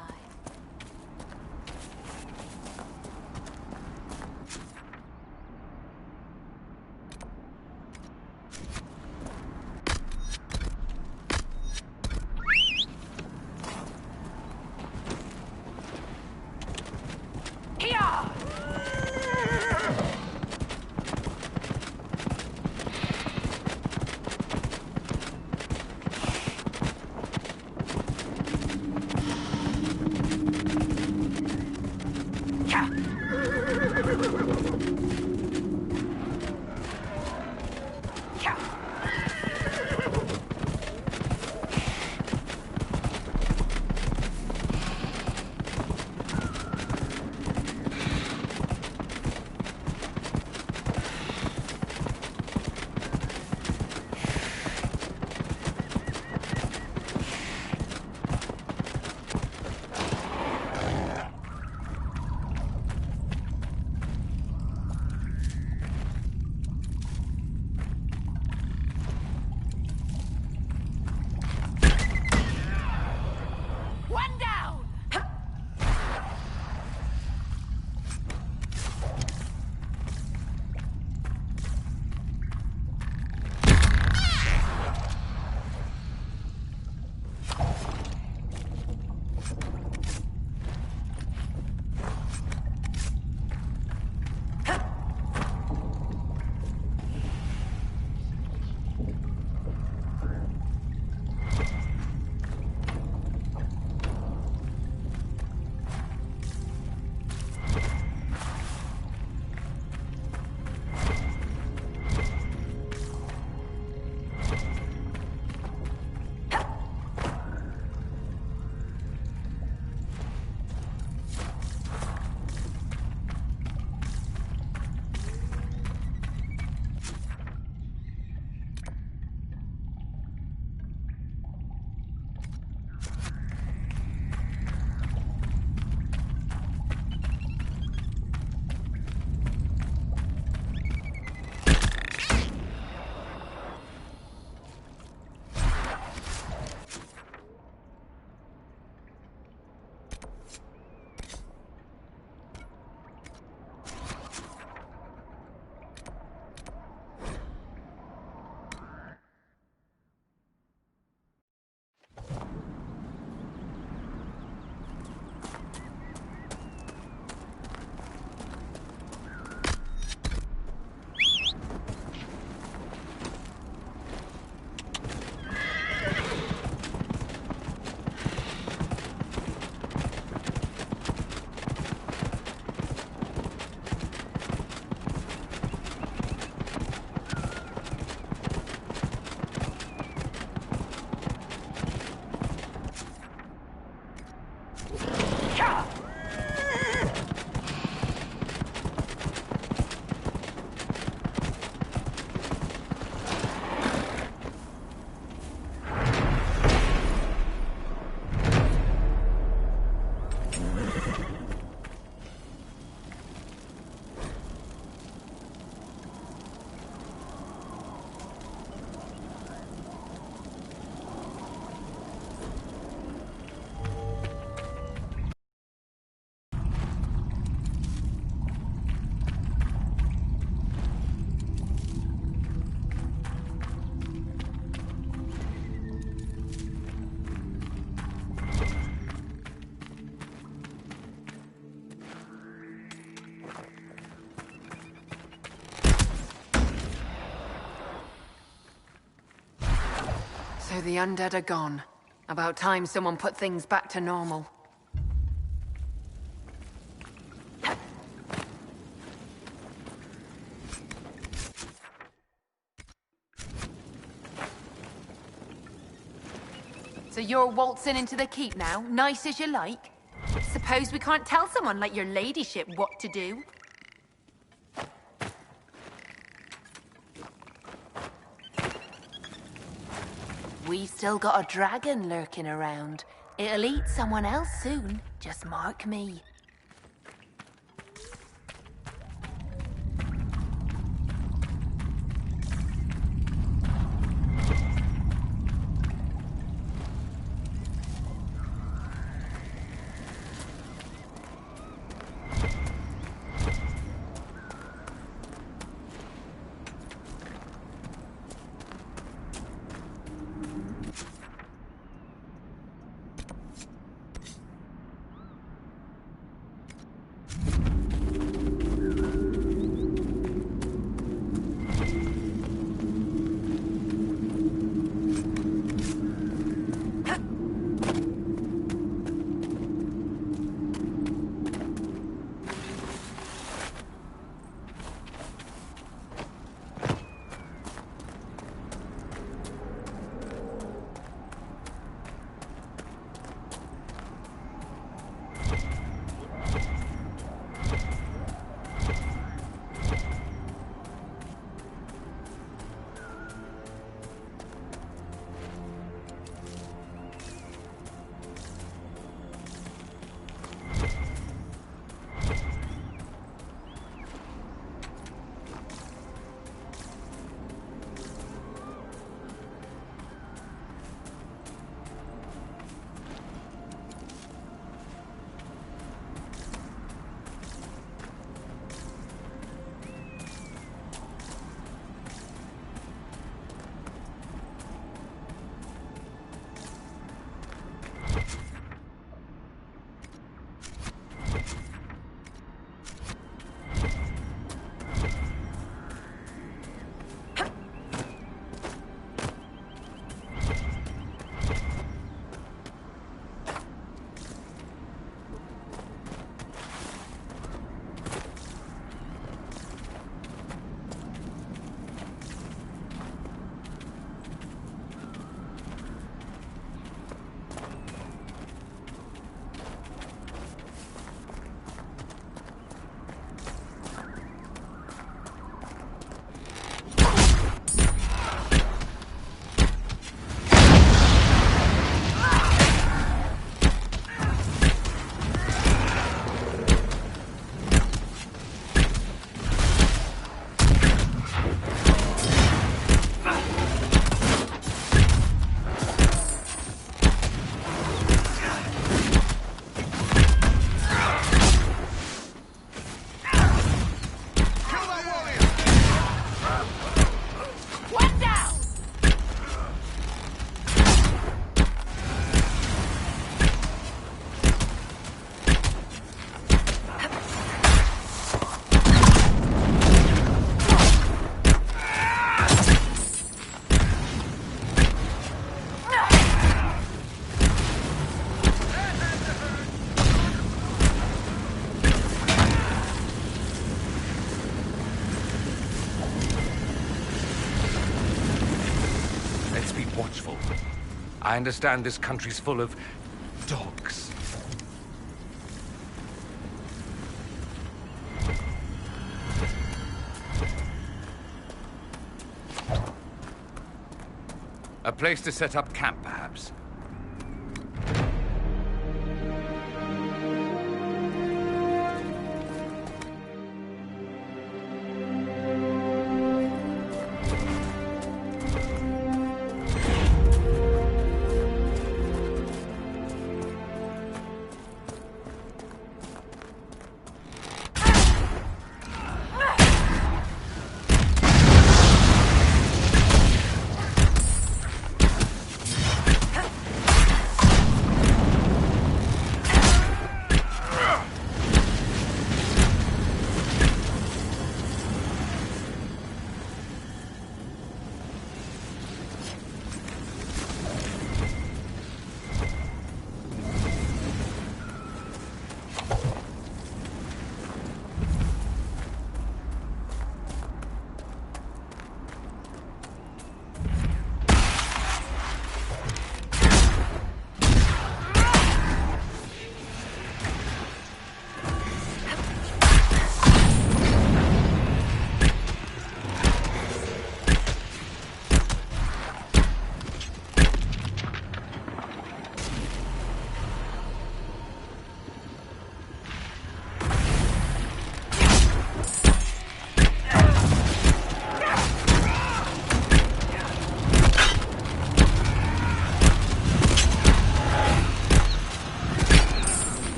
So the undead are gone. About time someone put things back to normal. So you're waltzing into the keep now, nice as you like? Suppose we can't tell someone like your ladyship what to do? We've still got a dragon lurking around. It'll eat someone else soon, just mark me. Watchful. I understand this country's full of dogs. A place to set up camp, perhaps.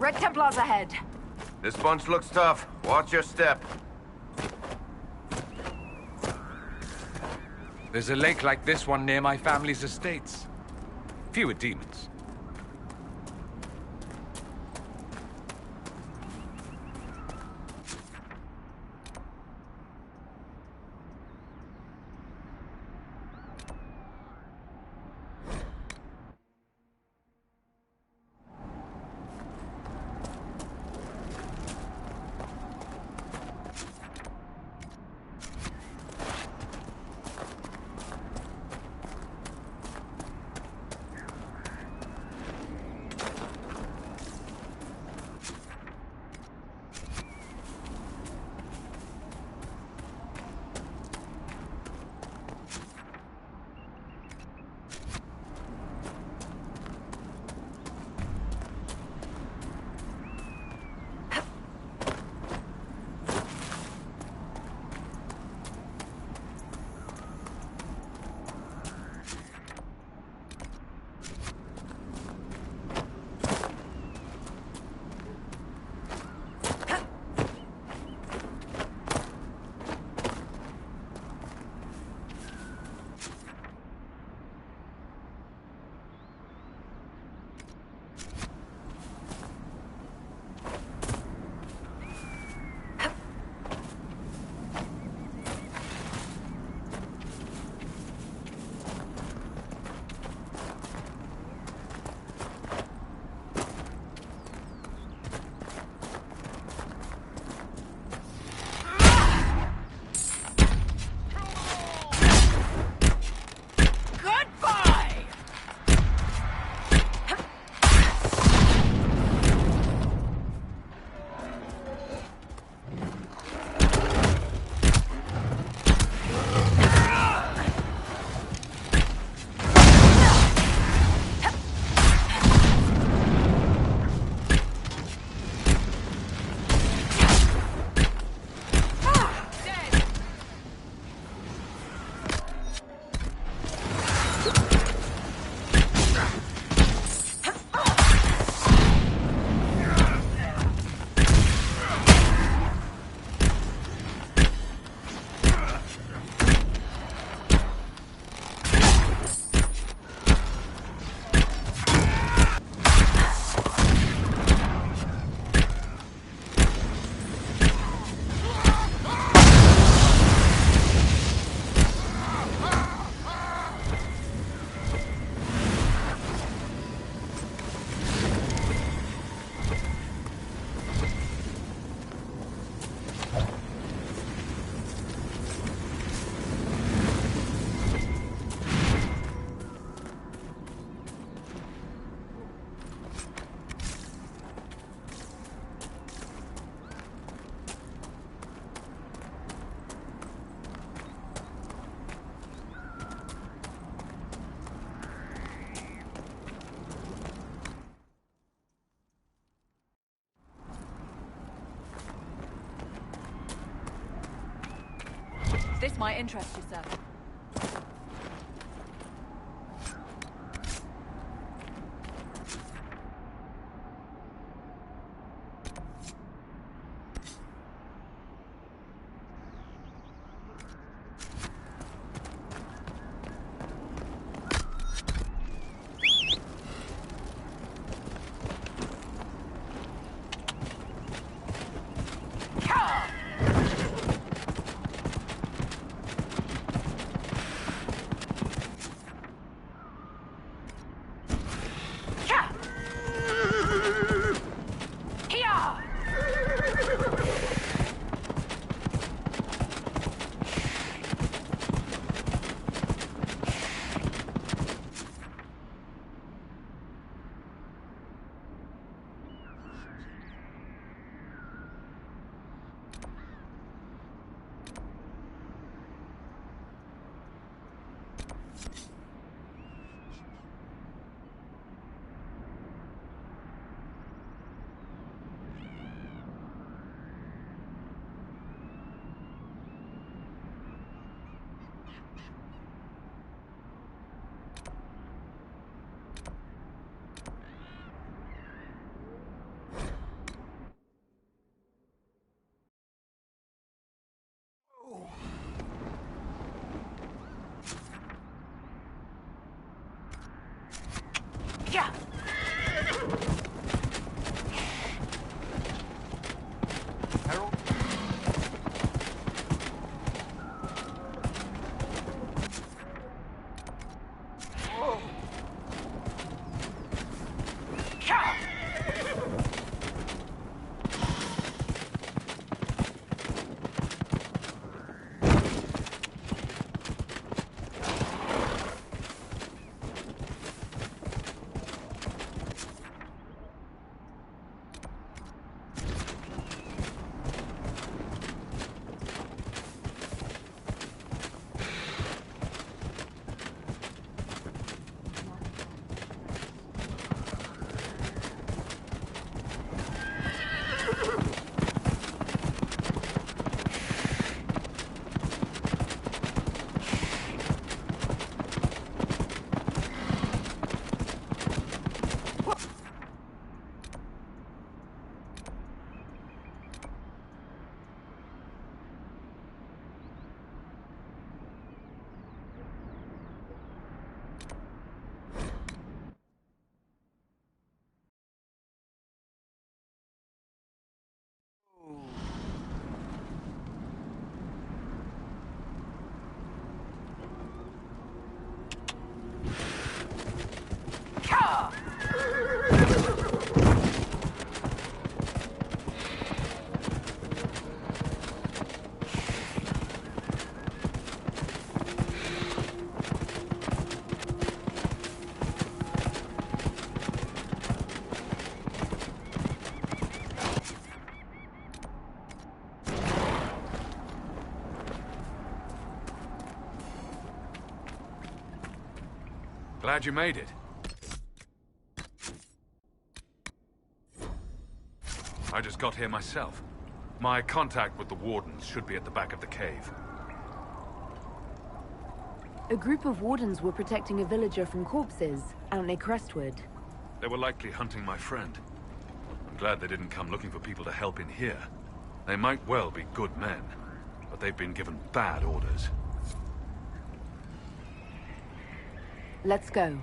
Red Templars ahead. This bunch looks tough. Watch your step. There's a lake like this one near my family's estates. Fewer demons. This might interest you, sir. Glad you made it. I just got here myself. My contact with the Wardens should be at the back of the cave. A group of Wardens were protecting a villager from corpses out near Crestwood. They were likely hunting my friend. I'm glad they didn't come looking for people to help in here. They might well be good men, but they've been given bad orders. Let's go.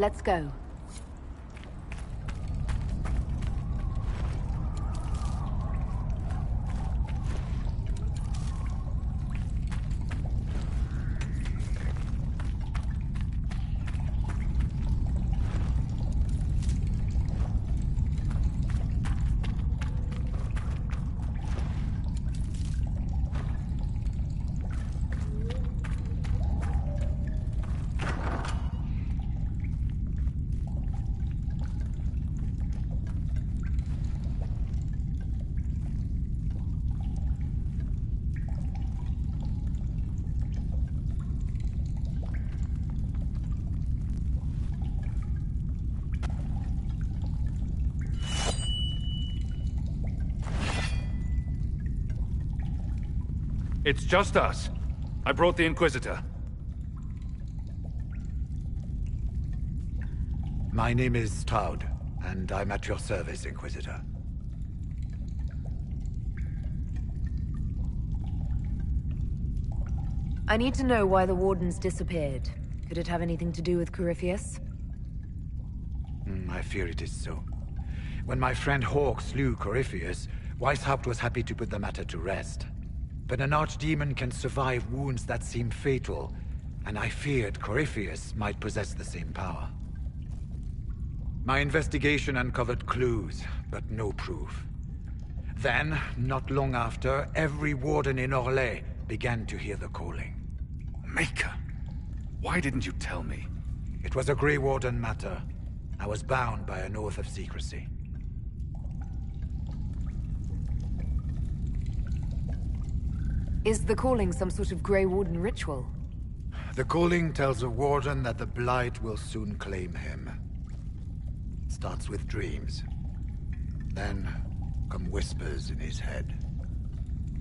Let's go. It's just us. I brought the Inquisitor. My name is Stroud, and I'm at your service, Inquisitor. I need to know why the Wardens disappeared. Could it have anything to do with Corypheus? I fear it is so. When my friend Hawke slew Corypheus, Weishaupt was happy to put the matter to rest. But an archdemon can survive wounds that seem fatal, and I feared Corypheus might possess the same power. My investigation uncovered clues, but no proof. Then, not long after, every warden in Orlais began to hear the calling. Maker, why didn't you tell me? It was a Grey Warden matter. I was bound by an oath of secrecy. Is the calling some sort of Grey Warden ritual? The calling tells a warden that the Blight will soon claim him. Starts with dreams. Then come whispers in his head.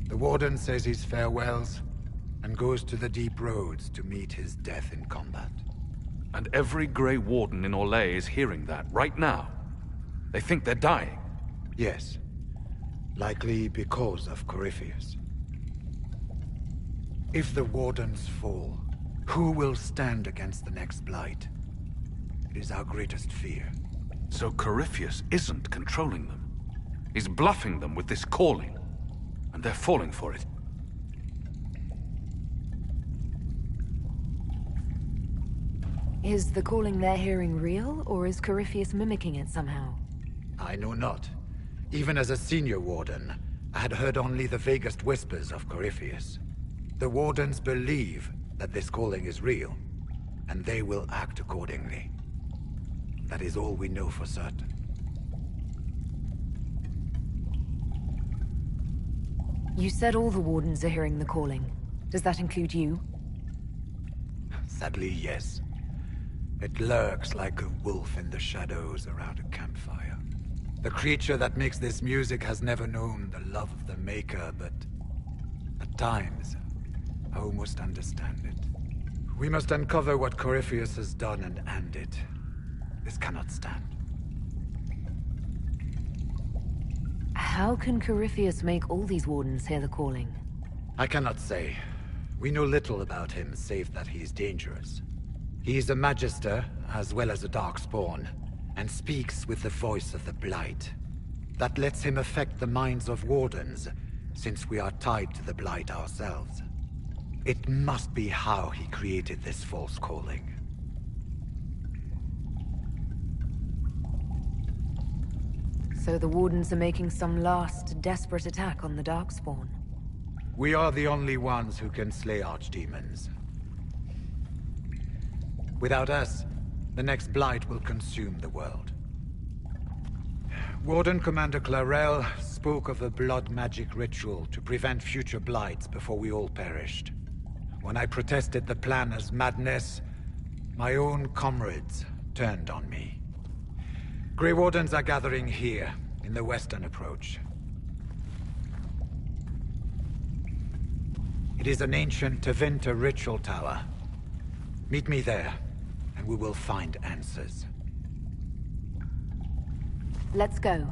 The warden says his farewells and goes to the deep roads to meet his death in combat. And every Grey Warden in Orlais is hearing that right now. They think they're dying. Yes. Likely because of Corypheus. If the Wardens fall, who will stand against the next Blight? It is our greatest fear. So Corypheus isn't controlling them. He's bluffing them with this calling. And they're falling for it. Is the calling they're hearing real, or is Corypheus mimicking it somehow? I know not. Even as a senior Warden, I had heard only the vaguest whispers of Corypheus. The Wardens believe that this calling is real, and they will act accordingly. That is all we know for certain. You said all the Wardens are hearing the calling. Does that include you? Sadly, yes. It lurks like a wolf in the shadows around a campfire. The creature that makes this music has never known the love of the Maker, but at times, I almost understand it. We must uncover what Corypheus has done and end it. This cannot stand. How can Corypheus make all these Wardens hear the calling? I cannot say. We know little about him, save that he is dangerous. He is a Magister, as well as a Darkspawn, and speaks with the voice of the Blight. That lets him affect the minds of Wardens, since we are tied to the Blight ourselves. It must be how he created this false calling. So the Wardens are making some last, desperate attack on the Darkspawn. We are the only ones who can slay archdemons. Without us, the next Blight will consume the world. Warden Commander Clarel spoke of a blood magic ritual to prevent future Blights before we all perished. When I protested the plan as madness, my own comrades turned on me. Grey Wardens are gathering here, in the western approach. It is an ancient Tevinter ritual tower. Meet me there, and we will find answers. Let's go.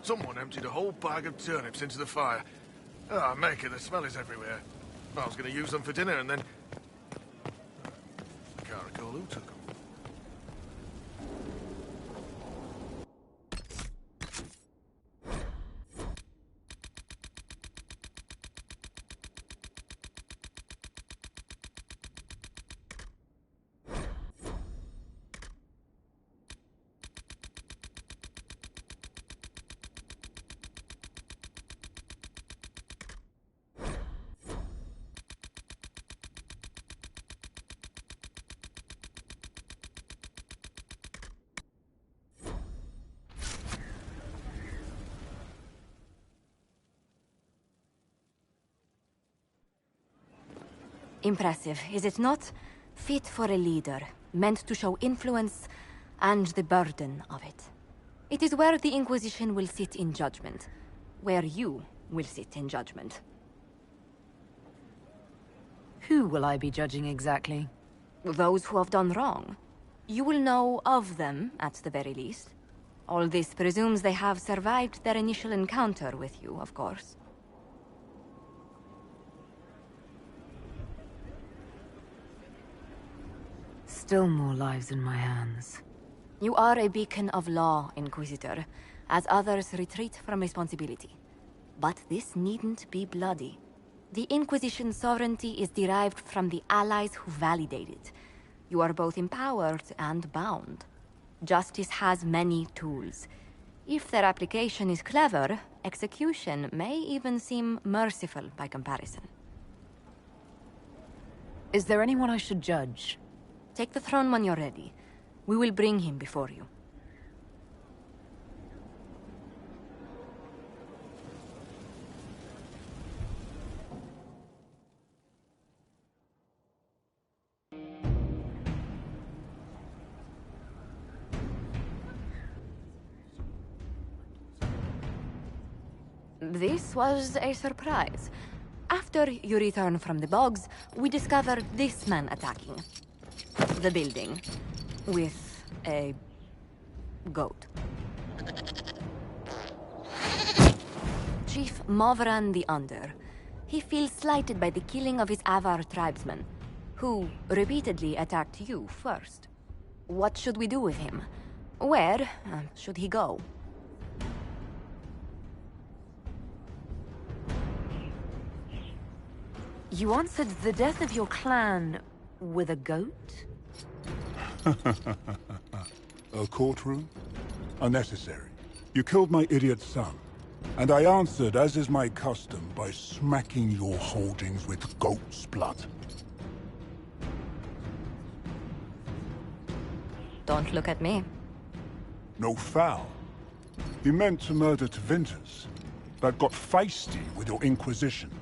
Someone emptied a whole bag of turnips into the fire. Ah, maker, the smell is everywhere. I was going to use them for dinner and then... I can't recall who took them. Impressive, is it not? Fit for a leader, meant to show influence and the burden of it. It is where the Inquisition will sit in judgment. Where you will sit in judgment. Who will I be judging exactly? Those who have done wrong. You will know of them, at the very least. All this presumes they have survived their initial encounter with you, of course. Still more lives in my hands. You are a beacon of law, Inquisitor, as others retreat from responsibility. But this needn't be bloody. The Inquisition's sovereignty is derived from the allies who validate it. You are both empowered and bound. Justice has many tools. If their application is clever, execution may even seem merciful by comparison. Is there anyone I should judge? Take the throne when you're ready. We will bring him before you. This was a surprise. After you return from the bogs, we discovered this man attacking the building with a goat. Chief Movran the Under. He feels slighted by the killing of his Avar tribesmen, who repeatedly attacked you first. What should we do with him? Where should he go? You answered the death of your clan with a goat? A courtroom? Unnecessary. You killed my idiot son, and I answered, as is my custom, by smacking your holdings with goat's blood. Don't look at me. No foul. He meant to murder Tevinters, but got feisty with your Inquisition.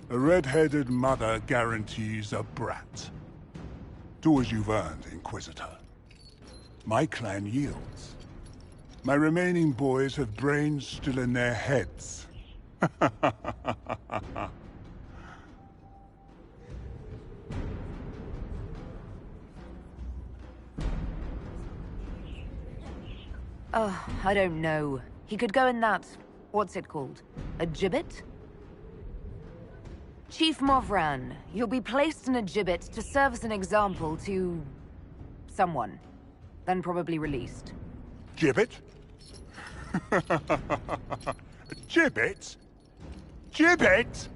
A red-headed mother guarantees a brat. Do as you've earned, Inquisitor. My clan yields. My remaining boys have brains still in their heads. I don't know. He could go in that... what's it called? A gibbet? Chief Movran, you'll be placed in a gibbet to serve as an example to... someone. Then probably released. Gibbet? Gibbet? Gibbet?